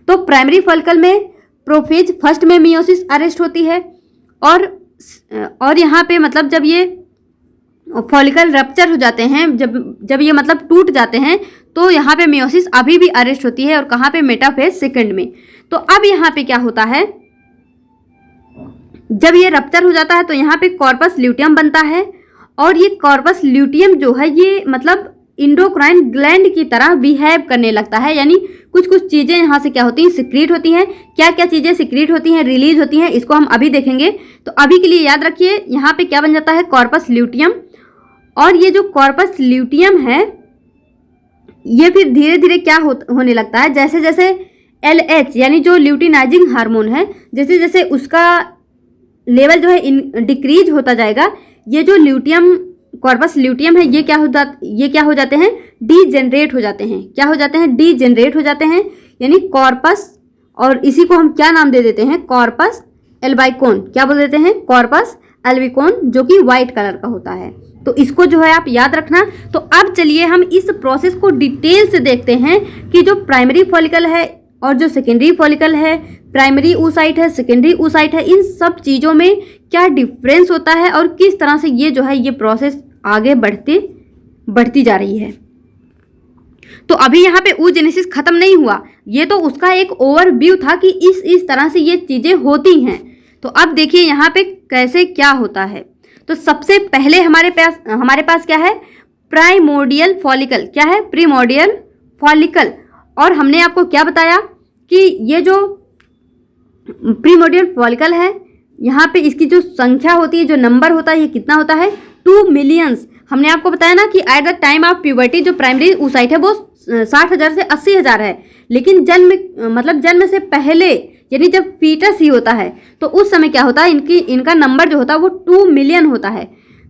तो प्राइमरी फॉलिकल में प्रोफेज फर्स्ट में मियोसिस अरेस्ट होती है और यहाँ पे मतलब जब ये फॉलिकल रप्चर हो जाते हैं, जब ये मतलब टूट जाते हैं तो यहाँ पे मियोसिस अभी भी अरेस्ट होती है और कहाँ पे, मेटाफेज सेकेंड में। तो अब यहाँ पे क्या होता है, जब ये रप्चर हो जाता है तो यहाँ पे कॉर्पस ल्यूटियम बनता है और ये कॉर्पस ल्यूटियम जो है ये मतलब इंडोक्राइन ग्लैंड की तरह बिहेव करने लगता है। यानी कुछ कुछ चीज़ें यहाँ से क्या होती हैं, सिक्रीट होती हैं। क्या क्या चीज़ें सिक्रीट होती हैं, रिलीज होती हैं, इसको हम अभी देखेंगे। तो अभी के लिए याद रखिए यहाँ पे क्या बन जाता है, कॉर्पस ल्यूटियम। और ये जो कॉर्पस ल्यूटियम है ये फिर धीरे धीरे क्या होने लगता है, जैसे जैसे LH यानी जो ल्यूटिनाइजिंग हार्मोन है, जैसे जैसे उसका लेवल जो है डिक्रीज होता जाएगा, ये जो ल्यूटियम, कॉर्पस ल्यूटियम है, ये क्या हो जाते हैं, डीजेनरेट हो जाते हैं। क्या हो जाते हैं, डीजेनरेट हो जाते हैं, यानी कॉर्पस, और इसी को हम क्या नाम दे देते हैं, कॉर्पस एल्बाइकोन। क्या बोल देते हैं, कॉर्पस एल्बिकोन, जो कि व्हाइट कलर का होता है। तो इसको जो है आप याद रखना। तो अब चलिए हम इस प्रोसेस को डिटेल से देखते हैं कि जो प्राइमरी फॉलिकल है और जो सेकेंडरी फॉलिकल है, प्राइमरी oocyte है, सेकेंडरी oocyte है, इन सब चीज़ों में क्या डिफरेंस होता है और किस तरह से ये जो है ये प्रोसेस आगे बढ़ती जा रही है। तो अभी यहाँ पे oogenesis खत्म नहीं हुआ, ये तो उसका एक ओवरव्यू था कि इस तरह से ये चीज़ें होती हैं। तो अब देखिए यहाँ पे कैसे क्या होता है। तो सबसे पहले हमारे पास क्या है, प्राइमोर्डियल फॉलिकल। क्या है, प्रीमोर्डियल फॉलिकल। और हमने आपको क्या बताया कि ये जो प्रीमोर्डियल फॉलिकल है, यहाँ पे इसकी जो संख्या होती है, जो नंबर होता है, ये कितना होता है, 2 मिलियंस। हमने आपको बताया ना कि eight the time of puberty जो प्राइमरी oocyte है वो 60,000 से 80,000 है, लेकिन जन्म से पहले, यानी जब फीटस ही होता है, तो उस समय क्या होता है, इनका नंबर जो होता है वो 2 मिलियन होता है।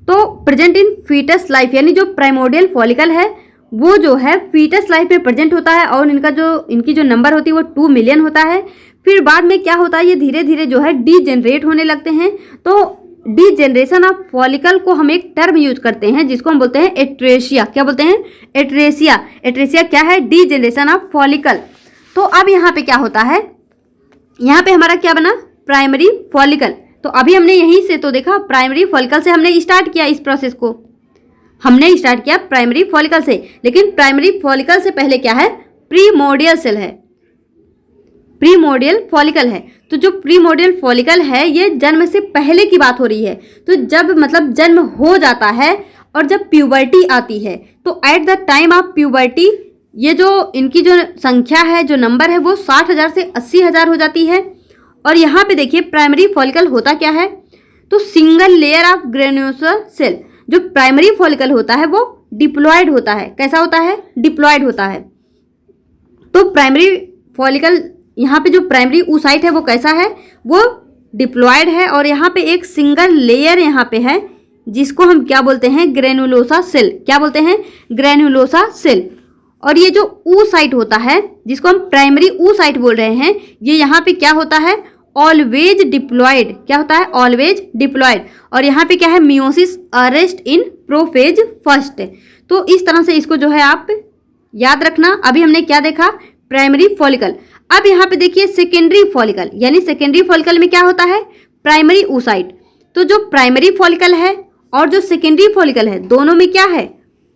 तो प्रेजेंट इन फीटस लाइफ, यानी जो प्राइमोर्डियल फॉलिकल है वो जो है फीटस लाइफ में प्रेजेंट होता है, और इनकी जो नंबर होती है वो 2 मिलियन होता है। फिर बाद में क्या होता है, ये धीरे धीरे जो है डीजेनरेट होने लगते हैं। तो डीजेनरेशन ऑफ फॉलिकल को हम एक टर्म यूज करते हैं जिसको हम बोलते हैं एट्रेसिया। क्या बोलते हैं, एट्रेसिया। एट्रेसिया क्या है, डीजेनरेशन ऑफ फॉलिकल। तो अब यहाँ पे क्या होता है, यहाँ पे हमारा क्या बना, प्राइमरी फॉलिकल। तो अभी हमने यहीं से तो देखा, प्राइमरी फॉलिकल से हमने स्टार्ट किया, इस प्रोसेस को हमने स्टार्ट किया प्राइमरी फॉलिकल से। लेकिन प्राइमरी फॉलिकल से पहले क्या है, प्रीमोर्डियल सेल है, प्रीमोर्डियल फॉलिकल है। तो जो प्रीमोर्डियल फॉलिकल है ये जन्म से पहले की बात हो रही है। तो जब जन्म हो जाता है और जब प्यूबर्टी आती है, तो eight the time of puberty ये जो इनकी जो संख्या है, जो नंबर है, वो 60,000 से 80,000 हो जाती है। और यहाँ पे देखिए प्राइमरी फॉलिकल होता क्या है, तो सिंगल लेयर ऑफ ग्रेन्युलोसर सेल। जो प्राइमरी फॉलिकल होता है वो डिप्लॉयड होता है। कैसा होता है, डिप्लॉयड होता है। तो प्राइमरी फॉलिकल, यहाँ पे जो प्राइमरी oocyte है वो कैसा है, वो डिप्लॉयड है, और यहाँ पे एक सिंगल लेयर यहाँ पे है जिसको हम क्या बोलते हैं, ग्रेनुलोसा सेल। क्या बोलते हैं, ग्रेनुलोसा सेल। और ये जो oocyte होता है जिसको हम प्राइमरी oocyte बोल रहे हैं, ये यहाँ पे क्या होता है, ऑलवेज डिप्लॉयड। क्या होता है, ऑलवेज डिप्लॉयड। और यहाँ पे क्या है, मियोसिस अरेस्ट इन प्रोफेज फर्स्ट। तो इस तरह से इसको जो है आप याद रखना। अभी हमने क्या देखा, प्राइमरी फॉलिकल। अब यहाँ पे देखिए सेकेंडरी फॉलिकल, यानी सेकेंडरी फॉलिकल में क्या होता है, प्राइमरी oocyte। तो जो प्राइमरी फॉलिकल है और जो सेकेंडरी फॉलिकल है, दोनों में क्या है,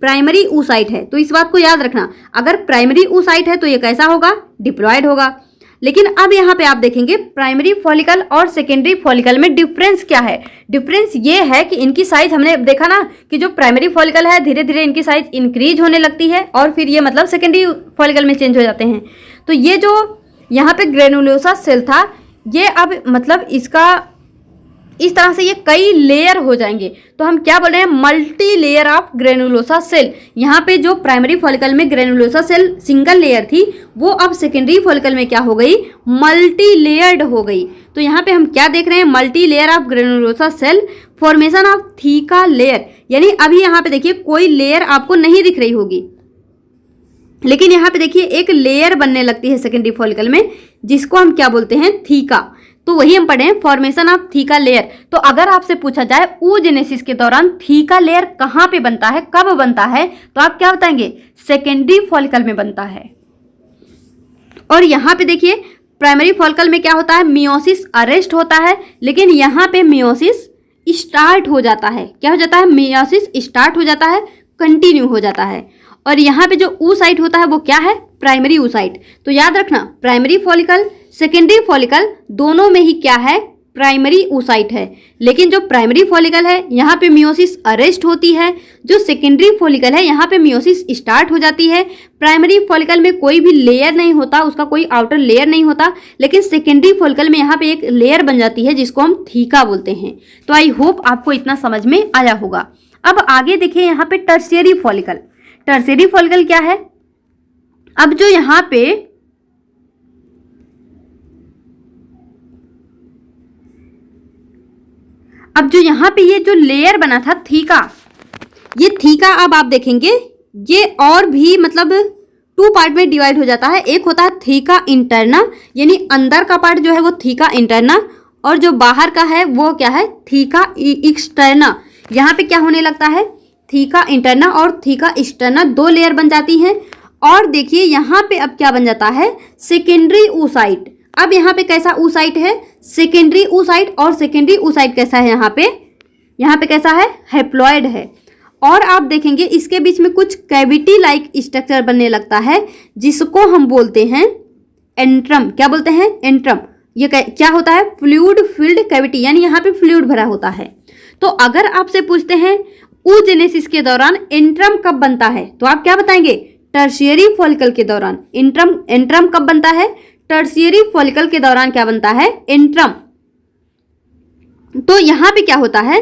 प्राइमरी oocyte है। तो इस बात को याद रखना, अगर प्राइमरी oocyte है तो ये कैसा होगा, डिप्लॉयड होगा। लेकिन अब यहाँ पे आप देखेंगे प्राइमरी फॉलिकल और सेकेंडरी फॉलिकल में डिफरेंस क्या है। डिफरेंस ये है कि इनकी साइज, हमने देखा ना कि जो प्राइमरी फॉलिकल है धीरे धीरे इनकी साइज इंक्रीज होने लगती है, और फिर ये सेकेंडरी फॉलिकल में चेंज हो जाते हैं। तो ये जो यहाँ पे ग्रेनुलोसा सेल था, ये अब इसका इस तरह से ये कई लेयर हो जाएंगे। तो हम क्या बोल रहे हैं, multi layer of granulosa cell. यहाँ पे जो प्राइमरी फॉलिकल में ग्रेनुलोसा सेल सिंगल लेयर थी, वो अब सेकेंडरी फॉलिकल में क्या हो गई, मल्टी लेयर्ड हो गई। तो यहाँ पे हम क्या देख रहे हैं, multi layer of granulosa cell, formation of theca layer. यानी अभी यहाँ पे देखिए कोई लेयर आपको नहीं दिख रही होगी, लेकिन यहाँ पे देखिए एक लेयर बनने लगती है सेकेंडरी फॉलिकल में, जिसको हम क्या बोलते हैं, थीका। तो वही हम पढ़े हैं, फॉर्मेशन ऑफ थीका लेयर। तो अगर आपसे पूछा जाए oogenesis के दौरान थीका लेयर कहाँ पे बनता है, कब बनता है, तो आप क्या बताएंगे, सेकेंडरी फॉलिकल में बनता है। और यहाँ पे देखिए प्राइमरी फॉलिकल में क्या होता है, मियोसिस अरेस्ट होता है, लेकिन यहाँ पे मियोसिस स्टार्ट हो जाता है। क्या हो जाता है, मियोसिस स्टार्ट हो जाता है, कंटिन्यू हो जाता है। और यहाँ पे जो oocyte होता है वो क्या है, प्राइमरी oocyte। तो याद रखना, प्राइमरी फॉलिकल सेकेंडरी फॉलिकल दोनों में ही क्या है, प्राइमरी oocyte है। लेकिन जो प्राइमरी फॉलिकल है यहाँ पे मियोसिस अरेस्ट होती है, जो सेकेंडरी फॉलिकल है यहाँ पे मियोसिस स्टार्ट हो जाती है। प्राइमरी फॉलिकल में कोई भी लेयर नहीं होता, उसका कोई आउटर लेयर नहीं होता, लेकिन सेकेंडरी फॉलिकल में यहाँ पे एक लेयर बन जाती है जिसको हम थीका बोलते हैं। तो आई होप आपको इतना समझ में आया होगा। अब आगे देखिए यहाँ पे टर्शियरी फॉलिकल। टर्शियरी फॉलिकल क्या है, अब जो यहाँ पे अब जो यहाँ पे ये जो लेयर बना था थीका, ये थीका अब आप देखेंगे ये और भी मतलब 2 पार्ट में डिवाइड हो जाता है। एक होता है थीका इंटरना, यानी अंदर का पार्ट जो है वो थीका इंटरना, और जो बाहर का है वो क्या है, थीका एक्सटर्ना। यहाँ पे क्या होने लगता है, थीका इंटरना और थीका एक्सटर्ना 2 लेयर बन जाती हैं। और देखिए यहाँ पे अब क्या बन जाता है, सेकेंडरी oocyte। अब यहाँ पे कैसा oocyte है, सेकेंडरी oocyte। और सेकेंडरी oocyte कैसा है, यहाँ पे कैसा है, हैप्लॉइड है। और आप देखेंगे इसके बीच में कुछ कैविटी लाइक स्ट्रक्चर बनने लगता है, जिसको हम बोलते हैं एंट्रम। क्या बोलते हैं, एंट्रम। ये क्या होता है, फ्लूइड फिल्ड कैविटी, यानी यहाँ पे फ्लूइड भरा होता है। तो अगर आपसे पूछते हैं oogenesis के दौरान एंट्रम कब बनता है, तो आप क्या बताएंगे, टर्शियरी फॉलिकल के दौरान। एंट्रम कब बनता है, टर्शियरी फॉलिकल के दौरान क्या बनता है, एंट्रम। तो यहाँ पे क्या होता है,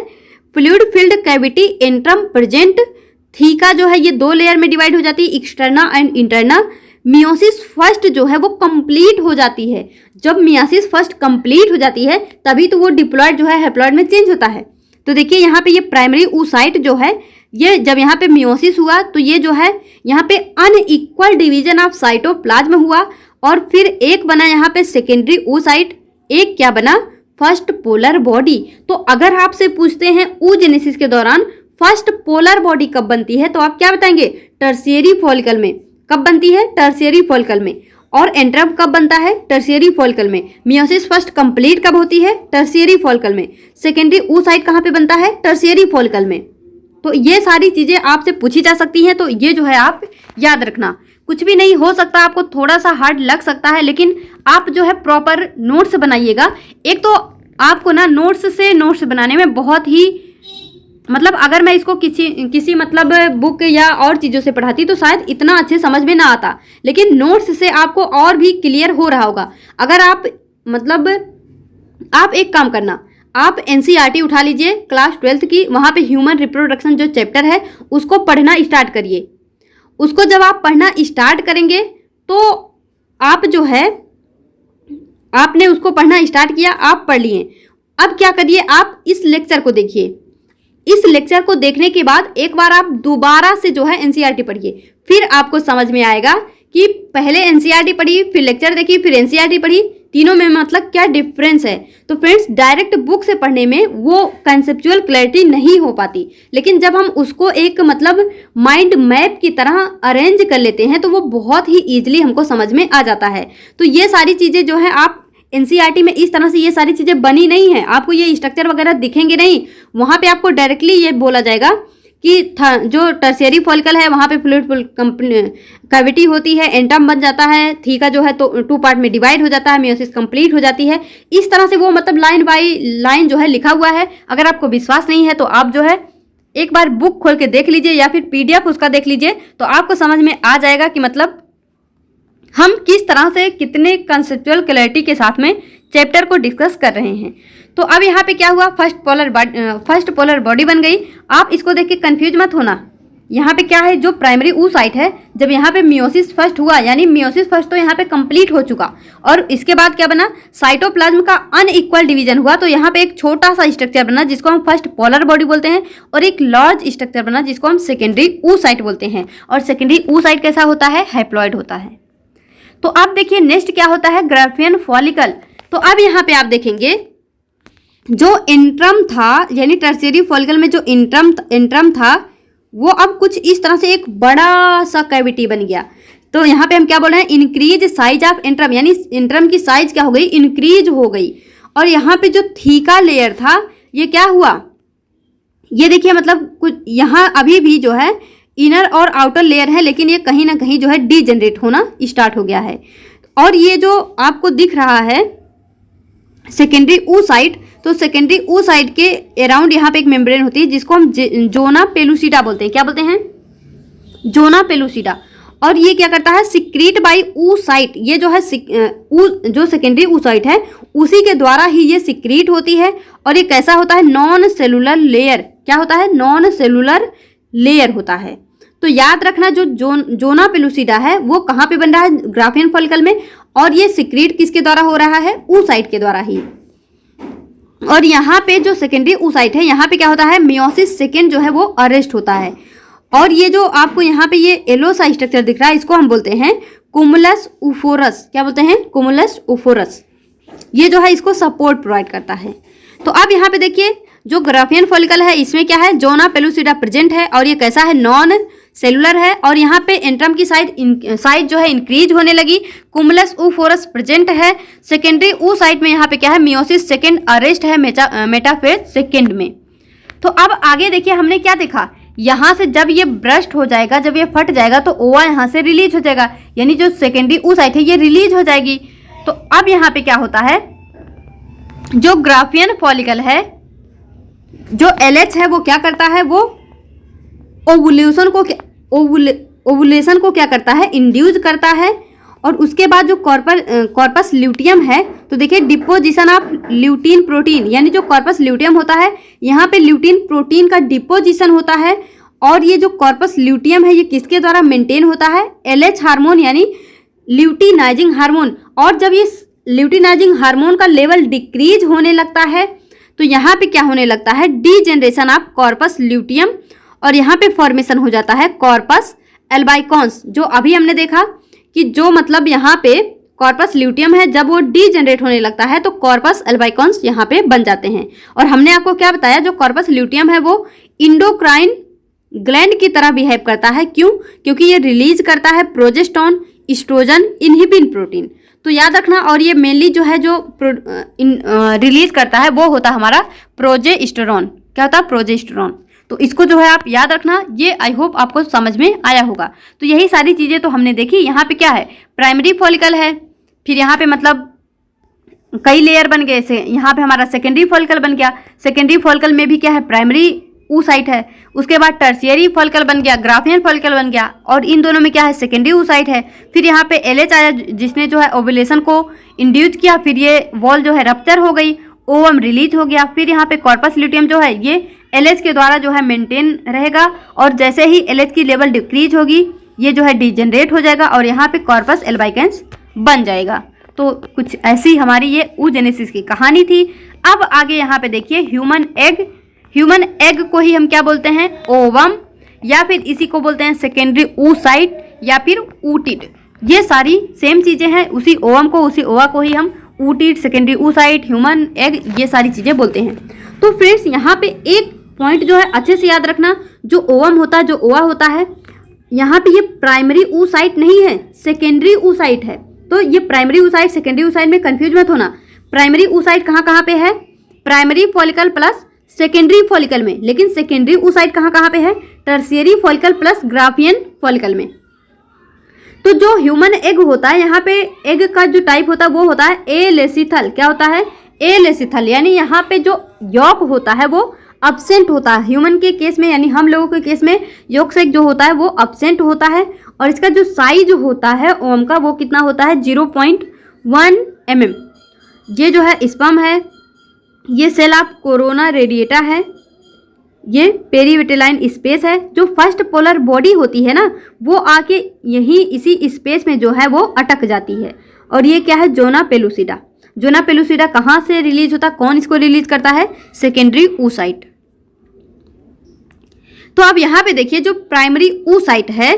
fluid filled cavity antrum present. Theca जो है ये 2 लेयर में डिवाइड हो जाती है, externa and interna. Meiosis first जो है वो कंप्लीट हो जाती है। जब मियोसिस फर्स्ट कंप्लीट हो जाती है तभी तो वो डिप्लॉयड जो है हैप्लॉयड में चेंज होता है। तो देखिए यहाँ पे ये प्राइमरी oocyte जो है, ये जब यहाँ पे मियोसिस हुआ तो ये जो है यहाँ पे अनइक्वल डिवीजन ऑफ साइटोप्लाज्म हुआ, और फिर एक बना यहाँ पे सेकेंडरी oocyte, एक क्या बना, फर्स्ट पोलर बॉडी। तो अगर आपसे पूछते हैं oogenesis के दौरान फर्स्ट पोलर बॉडी कब बनती है, तो आप क्या बताएंगे, टर्शियरी फॉलिकल में। कब बनती है, टर्शियरी फॉलिकल में। और एंट्रम कब बनता है, टर्शियरी फॉलिकल में। मियोसिस फर्स्ट कंप्लीट कब होती है, टर्शियरी फॉलिकल में। सेकेंडरी oocyte कहाँ पे बनता है, टर्शियरी फॉलिकल में। तो ये सारी चीजें आपसे पूछी जा सकती हैं, तो ये जो है आप याद रखना। कुछ भी नहीं हो सकता, आपको थोड़ा सा हार्ड लग सकता है, लेकिन आप जो है प्रॉपर नोट्स बनाइएगा। एक तो आपको ना नोट्स बनाने में बहुत ही मतलब, अगर मैं इसको किसी मतलब बुक या और चीज़ों से पढ़ाती तो शायद इतना अच्छे समझ में ना आता, लेकिन नोट्स से आपको और भी क्लियर हो रहा होगा। अगर आप मतलब आप एक काम करना, आप एनसीईआरटी उठा लीजिए क्लास 12th की, वहाँ पे ह्यूमन रिप्रोडक्शन जो चैप्टर है उसको पढ़ना स्टार्ट करिए। उसको जब आप पढ़ना स्टार्ट करेंगे तो आप जो है, आपने उसको पढ़ना स्टार्ट किया, आप पढ़ लिए। अब क्या करिए, आप इस लेक्चर को देखिए। इस लेक्चर को देखने के बाद एक बार आप दोबारा से जो है एनसीईआरटी पढ़िए, फिर आपको समझ में आएगा कि पहले एनसीईआरटी पढ़ी, फिर लेक्चर देखी, फिर एनसीईआरटी पढ़ी, तीनों में मतलब क्या डिफरेंस है। तो फ्रेंड्स, डायरेक्ट बुक से पढ़ने में वो कंसेप्चुअल क्लैरिटी नहीं हो पाती, लेकिन जब हम उसको एक मतलब माइंड मैप की तरह अरेंज कर लेते हैं तो वो बहुत ही ईजिली हमको समझ में आ जाता है। तो ये सारी चीज़ें जो है आप एनसीईआरटी में इस तरह से ये सारी चीज़ें बनी नहीं है, आपको ये स्ट्रक्चर वगैरह दिखेंगे नहीं। वहाँ पे आपको डायरेक्टली ये बोला जाएगा कि जो टर्शियरी फॉलिकल है वहाँ पे फ्लूइड कैविटी होती है, एंट्रम बन जाता है, थीका जो है तो 2 पार्ट में डिवाइड हो जाता है, मियोसिस कंप्लीट हो जाती है। इस तरह से वो मतलब लाइन बाय लाइन जो है लिखा हुआ है। अगर आपको विश्वास नहीं है तो आप जो है एक बार बुक खोल के देख लीजिए या फिर PDF उसका देख लीजिए, तो आपको समझ में आ जाएगा कि मतलब हम किस तरह से कितने कंसेप्चुअल क्लैरिटी के साथ में चैप्टर को डिस्कस कर रहे हैं। तो अब यहाँ पे क्या हुआ, फर्स्ट पोलर बॉडी बन गई। आप इसको देख के कंफ्यूज मत होना। यहाँ पे क्या है, जो प्राइमरी oocyte है, जब यहाँ पे मियोसिस फर्स्ट हुआ, यानी मियोसिस फर्स्ट तो यहाँ पे कंप्लीट हो चुका, और इसके बाद क्या बना, साइटोप्लाज्म का अनइक्वल डिवीजन हुआ। तो यहाँ पे एक छोटा सा स्ट्रक्चर बना जिसको हम फर्स्ट पोलर बॉडी बोलते हैं, और एक लार्ज स्ट्रक्चर बना जिसको हम सेकेंडरी oocyte बोलते हैं। और सेकेंडरी oocyte कैसा होता है, हैप्लॉइड होता है। तो अब देखिए नेक्स्ट क्या होता है, ग्राफियन फॉलिकल। तो अब यहाँ पे आप देखेंगे जो इंट्रम था, यानी टर्शियरी फॉलिकल में जो इंट्रम था वो अब कुछ इस तरह से एक बड़ा सा कैविटी बन गया। तो यहाँ पे हम क्या बोल रहे हैं, इंक्रीज साइज ऑफ इंट्रम, यानी इंट्रम की साइज क्या हो गई, इंक्रीज हो गई। और यहाँ पे जो थीका लेयर था ये क्या हुआ, ये देखिए मतलब कुछ यहाँ अभी भी जो है इनर और आउटर लेयर है, लेकिन ये कहीं ना कहीं जो है डीजेनरेट होना स्टार्ट हो गया है। और ये जो आपको दिख रहा है सेकेंडरी oocyte, तो सेकेंडरी oocyte के अराउंड यहाँ पे एक मेम्ब्रेन होती है जिसको हम जोना पेलुसिडा बोलते हैं। क्या बोलते हैं, जोना पेलुसिडा। और ये क्या करता है, सिक्रीट बाय oocyte, ये जो है जो सेकेंडरी oocyte है उसी के द्वारा ही ये सिक्रीट होती है। और ये कैसा होता है, नॉन सेलुलर लेयर। क्या होता है, नॉन सेलुलर लेयर होता है। तो याद रखना जो जोना पेलुसिडा है वो कहाँ पे बन रहा है, ग्राफियन फॉलिकल में, और ये सिक्रीट किसके द्वारा हो रहा है, oocyte के द्वारा ही। और यहाँ पे जो सेकेंडरी oocyte है, यहाँ पे क्या होता है, मियोसिस सेकेंड जो है वो अरेस्ट होता है। और ये जो आपको यहाँ पे ये येलो सा स्ट्रक्चर दिख रहा है, इसको हम बोलते हैं कुमुलस ऊफोरस। क्या बोलते हैं? कुमुलस ऊफोरस। ये जो है इसको सपोर्ट प्रोवाइड करता है। तो अब यहाँ पे देखिए जो ग्राफियन फॉलिकल है इसमें क्या है, जोना पेलुसिडा प्रेजेंट है और ये कैसा है, नॉन सेलुलर है। और यहाँ पे एंट्रम की साइज जो है इंक्रीज होने लगी, कुमुलस ऊफोरस प्रेजेंट है। सेकेंडरी oocyte में यहाँ पे क्या है, मियोसिस सेकेंड अरेस्ट है मेटाफेज सेकेंड में। तो अब आगे देखिए हमने क्या देखा, यहाँ से जब ये ब्रस्ट हो जाएगा, जब ये फट जाएगा तो ओवा यहाँ से रिलीज हो जाएगा, यानी जो सेकेंडरी oocyte है ये रिलीज हो जाएगी। तो अब यहाँ पे क्या होता है, जो ग्राफियन फॉलिकल है, जो LH है वो क्या करता है, वो ओवुलेशन को क्या करता है, इंड्यूस करता है। और उसके बाद जो कॉर्पस ल्यूटियम है, तो देखिए डिपोजिशन ऑफ ल्यूटीन प्रोटीन, यानी जो कॉर्पस ल्यूटियम होता है यहाँ पे ल्यूटीन प्रोटीन का डिपोजिशन होता है। और ये जो कॉर्पस ल्यूटियम है ये किसके द्वारा मेंटेन होता है, LH हार्मोन यानी ल्यूटिनाइजिंग हार्मोन। और जब ये ल्यूटिनाइजिंग हार्मोन का लेवल डिक्रीज होने लगता है तो यहाँ पे क्या होने लगता है, डीजेनरेशन ऑफ कॉर्पस ल्यूटियम, और यहाँ पे फॉर्मेशन हो जाता है कॉर्पस एल्बाइकॉन्स। जो अभी हमने देखा कि जो मतलब यहाँ पे कॉर्पस ल्यूटियम है, जब वो डीजेनरेट होने लगता है तो कॉर्पस एल्बाइकॉन्स यहाँ पे बन जाते हैं। और हमने आपको क्या बताया, जो कॉर्पस ल्यूटियम है वो इंडोक्राइन ग्लैंड की तरह बिहेव करता है। क्यों? क्योंकि ये रिलीज करता है प्रोजेस्टेरोन, एस्ट्रोजन, इनहिबिन प्रोटीन। तो याद रखना। और ये मेनली जो है जो रिलीज करता है वो होता है हमारा प्रोजेस्टेरोन। क्या होता है? प्रोजेस्टेरोन। तो इसको जो है आप याद रखना। ये आई होप आपको समझ में आया होगा। तो यही सारी चीज़ें तो हमने देखी। यहाँ पे क्या है, प्राइमरी फॉलिकल है, फिर यहाँ पे मतलब कई लेयर बन गए से, यहाँ पे हमारा सेकेंडरी फॉलिकल बन गया। सेकेंडरी फॉलिकल में भी क्या है, प्राइमरी oocyte है। उसके बाद टर्शियरी फॉलिकल बन गया, ग्राफियन फॉलिकल बन गया, और इन दोनों में क्या है, सेकेंडरी oocyte है। फिर यहाँ पे LH आया जिसने जो है ओवुलेशन को इंड्यूस किया, फिर ये वॉल जो है रप्चर हो गई, ओवम रिलीज हो गया। फिर यहाँ पे कॉर्पस ल्यूटियम जो है ये LH के द्वारा जो है मेंटेन रहेगा, और जैसे ही LH की लेवल डिक्रीज होगी ये जो है डिजेनरेट हो जाएगा और यहाँ पे कॉर्पस एल्बाइकेंस बन जाएगा। तो कुछ ऐसी हमारी ये oogenesis की कहानी थी। अब आगे यहाँ पे देखिए ह्यूमन एग। ह्यूमन एग को ही हम क्या बोलते हैं, ओवम, या फिर इसी को बोलते हैं सेकेंडरी oocyte या फिर oocyte। ये सारी सेम चीज़ें हैं। उसी ओवम को, उसी ओवा को ही हम oocyte, secondary oocyte, human egg, ये सारी चीज़ें बोलते हैं। तो फ्रेंड्स यहाँ पे एक पॉइंट जो है अच्छे से याद रखना, जो ओवम होता है, जो ओवा होता है, यहाँ पे ये प्राइमरी oocyte नहीं है, सेकेंडरी oocyte है। तो ये प्राइमरी oocyte सेकेंडरी oocyte में कंफ्यूज मत होना। प्राइमरी oocyte कहाँ पे है, primary follicle plus secondary follicle में, लेकिन सेकेंडरी oocyte कहाँ पे है, tertiary follicle plus Graafian follicle में। तो जो ह्यूमन एग होता है, यहाँ पे एग का जो टाइप होता है वो होता है एलेसिथल। क्या होता है, एलेसिथल, यानी यहाँ पे जो यॉक होता है वो अब्सेंट होता है। ह्यूमन के केस में, यानी हम लोगों के केस में यॉक सेक जो होता है वो अब्सेंट होता है। और इसका जो साइज होता है ओम का वो कितना होता है, 0.1 mm। ये जो है स्पर्म है, ये सेल ऑफ कोरोना रेडिएटा है, ये पेरीविटेलाइन स्पेस है। जो फर्स्ट पोलर बॉडी होती है ना, वो आके यहीं इसी स्पेस में जो है वो अटक जाती है। और ये क्या है, जोना पेलुसिडा। जोना पेलुसिडा कहाँ से रिलीज होता है, कौन इसको रिलीज करता है, सेकेंडरी oocyte। तो अब यहाँ पे देखिए जो प्राइमरी oocyte है,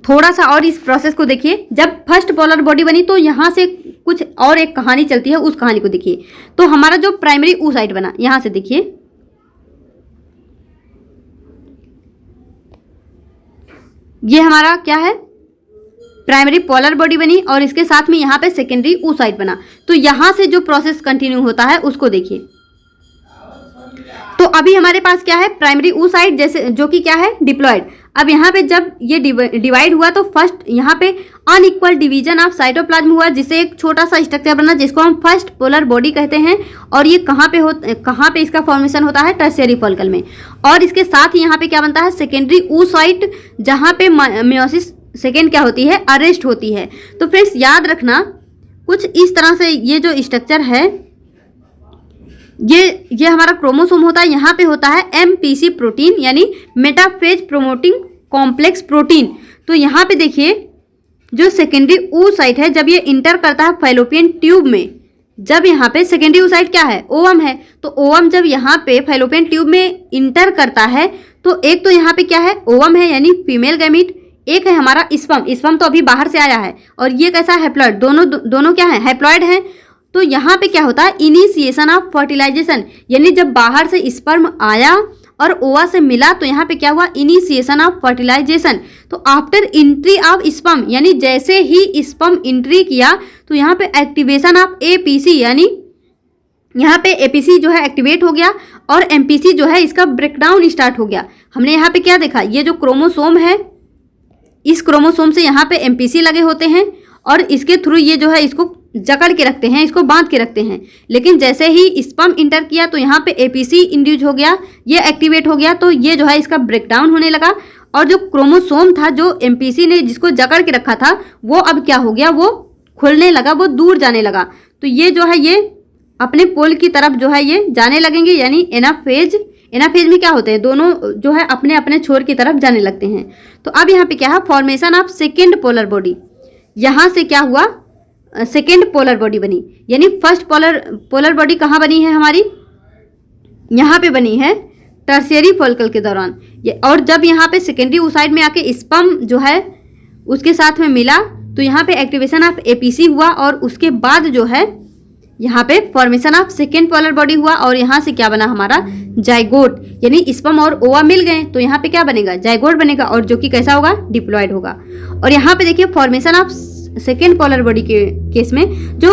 थोड़ा सा और इस प्रोसेस को देखिए। जब फर्स्ट पोलर बॉडी बनी तो यहाँ से कुछ और एक कहानी चलती है, उस कहानी को देखिए। तो हमारा जो प्राइमरी oocyte बना, यहाँ से देखिए, ये हमारा क्या है, प्राइमरी पोलर बॉडी बनी, और इसके साथ में यहाँ पे सेकेंडरी oocyte बना। तो यहाँ से जो प्रोसेस कंटिन्यू होता है उसको देखिए। तो अभी हमारे पास क्या है, प्राइमरी oocyte जैसे जो कि क्या है, डिप्लॉयड। अब यहाँ पे जब ये डिवाइड हुआ तो फर्स्ट यहाँ पे अनइक्वल डिवीजन ऑफ साइटोप्लाज्म हुआ, जिससे एक छोटा सा स्ट्रक्चर बना जिसको हम फर्स्ट पोलर बॉडी कहते हैं। और ये कहाँ पे इसका फॉर्मेशन होता है, टर्शियरी फॉलिकल में। और इसके साथ ही यहाँ पे क्या बनता है, सेकेंडरी oocyte, जहाँ पे मियोसिस सेकेंड क्या होती है, अरेस्ट होती है। तो फ्रेंड्स याद रखना कुछ इस तरह से ये जो स्ट्रक्चर है, ये हमारा क्रोमोसोम होता है। यहाँ पे होता है MPC प्रोटीन, यानी मेटाफेज प्रोमोटिंग कॉम्प्लेक्स प्रोटीन। तो यहाँ पे देखिए जो सेकेंडरी oocyte है, जब ये इंटर करता है फैलोपियन ट्यूब में, जब यहाँ पे सेकेंडरी oocyte क्या है, ओवम है, तो ओवम जब यहाँ पे फैलोपियन ट्यूब में इंटर करता है तो एक तो यहाँ पे क्या है, ओवम है यानी फीमेल गैमीट, एक है हमारा स्पर्म तो अभी बाहर से आया है, और ये कैसा हैप्लॉइड, दोनों क्या है, हैप्लॉइड है। तो यहाँ पे क्या होता है, इनिशिएशन ऑफ फर्टिलाइजेशन, यानी जब बाहर से स्पर्म आया और ओवा से मिला तो यहाँ पे क्या हुआ, इनिशिएशन ऑफ फर्टिलाइजेशन। तो आफ्टर एंट्री ऑफ स्पर्म, यानी जैसे ही स्पर्म एंट्री किया तो यहाँ पे एक्टिवेशन ऑफ एपीसी, यानी यहाँ पे एपीसी जो है एक्टिवेट हो गया और एमपीसी जो है इसका ब्रेकडाउन स्टार्ट हो गया। हमने यहाँ पे क्या देखा, ये जो क्रोमोसोम है, इस क्रोमोसोम से यहाँ पे एमपीसी लगे होते हैं और इसके थ्रू ये जो है इसको जकड़ के रखते हैं, इसको बांध के रखते हैं। लेकिन जैसे ही स्पर्म इंटर किया तो यहाँ पे एपीसी इंड्यूस हो गया, ये एक्टिवेट हो गया, तो ये जो है इसका ब्रेकडाउन होने लगा और जो क्रोमोसोम था, जो एमपीसी ने जिसको जकड़ के रखा था, वो अब क्या हो गया, वो खुलने लगा, वो दूर जाने लगा। तो ये जो है ये अपने पोल की तरफ जो है ये जाने लगेंगे, यानी एनाफेज में क्या होते हैं, दोनों जो है अपने अपने छोर की तरफ जाने लगते हैं। तो अब यहाँ पे क्या है, formation of second polar body, यहाँ से क्या हुआ, सेकेंड पोलर बॉडी बनी, यानी फर्स्ट पोलर बॉडी कहाँ बनी है हमारी, यहाँ पे बनी है टर्शियरी फॉलिकल के दौरान। और जब यहाँ पे सेकेंडरी oocyte में आके स्पर्म जो है उसके साथ में मिला तो यहाँ पे एक्टिवेशन ऑफ एपीसी हुआ और उसके बाद जो है यहाँ पे formation of second polar body हुआ और यहाँ से क्या बना हमारा, जाइगोट, यानी स्पर्म और ओवा मिल गए तो यहाँ पे क्या बनेगा, जाइगोट बनेगा, और जो कि कैसा होगा, डिप्लॉयड होगा। और यहाँ पे देखिए formation of second polar body के केस में जो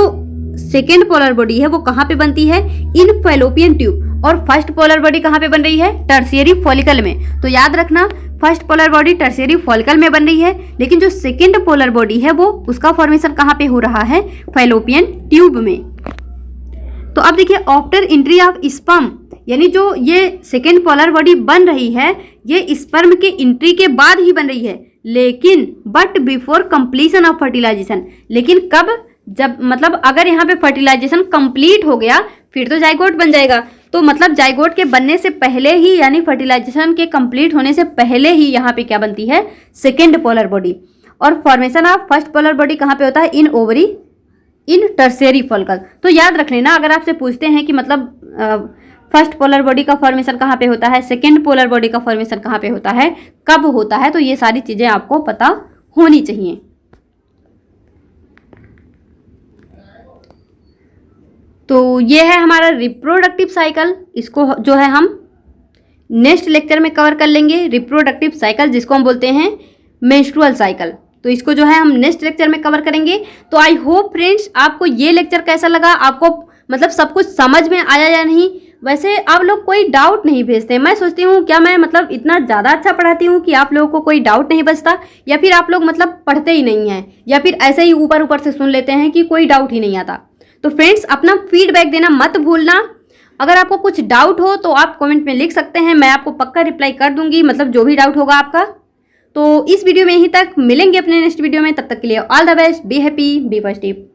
सेकेंड पोलर बॉडी है वो कहाँ पे बनती है, इन फैलोपियन ट्यूब, और फर्स्ट पोलर बॉडी कहाँ पे बन रही है, टर्शियरी फॉलिकल में। तो याद रखना, first polar body tertiary follicle में बन रही है, लेकिन जो सेकेंड पोलर बॉडी है वो उसका फॉर्मेशन कहाँ पे हो रहा है, फैलोपियन ट्यूब में। तो अब देखिए आफ्टर एंट्री ऑफ स्पर्म, यानी जो ये सेकेंड पोलर बॉडी बन रही है ये स्पर्म के एंट्री के बाद ही बन रही है, लेकिन but before completion of fertilisation, लेकिन कब, जब मतलब अगर यहाँ पे फर्टिलाइजेशन कंप्लीट हो गया फिर तो जाइगोट बन जाएगा। तो मतलब जाइगोट के बनने से पहले ही, यानी फर्टिलाइजेशन के कंप्लीट होने से पहले ही यहाँ पे क्या बनती है, सेकेंड पोलर बॉडी। और formation of first polar body कहाँ पे होता है, in ovary, in tertiary follicle. तो याद रख लेना, अगर आपसे पूछते हैं कि मतलब फर्स्ट पोलर बॉडी का फॉर्मेशन कहाँ पे होता है, सेकेंड पोलर बॉडी का फॉर्मेशन कहाँ पे होता है, कब होता है, तो ये सारी चीजें आपको पता होनी चाहिए। तो ये है हमारा रिप्रोडक्टिव साइकिल, इसको जो है हम नेक्स्ट लेक्चर में कवर कर लेंगे। रिप्रोडक्टिव साइकिल जिसको हम बोलते हैं मेंस्ट्रुअल साइकिल, तो इसको जो है हम नेक्स्ट लेक्चर में कवर करेंगे। तो आई होप फ्रेंड्स आपको ये लेक्चर कैसा लगा, आपको मतलब सब कुछ समझ में आया या नहीं। वैसे आप लोग कोई डाउट नहीं भेजते, मैं सोचती हूँ क्या मैं मतलब इतना ज़्यादा अच्छा पढ़ाती हूँ कि आप लोगों को कोई डाउट नहीं बचता, या फिर आप लोग मतलब पढ़ते ही नहीं हैं, या फिर ऐसे ही ऊपर ऊपर से सुन लेते हैं कि कोई डाउट ही नहीं आता। तो फ्रेंड्स अपना फीडबैक देना मत भूलना। अगर आपको कुछ डाउट हो तो आप कमेंट में लिख सकते हैं, मैं आपको पक्का रिप्लाई कर दूंगी, मतलब जो भी डाउट होगा आपका। तो इस वीडियो में यहीं तक, मिलेंगे अपने नेक्स्ट वीडियो में, तब तक के लिए all the best, be happy, be positive.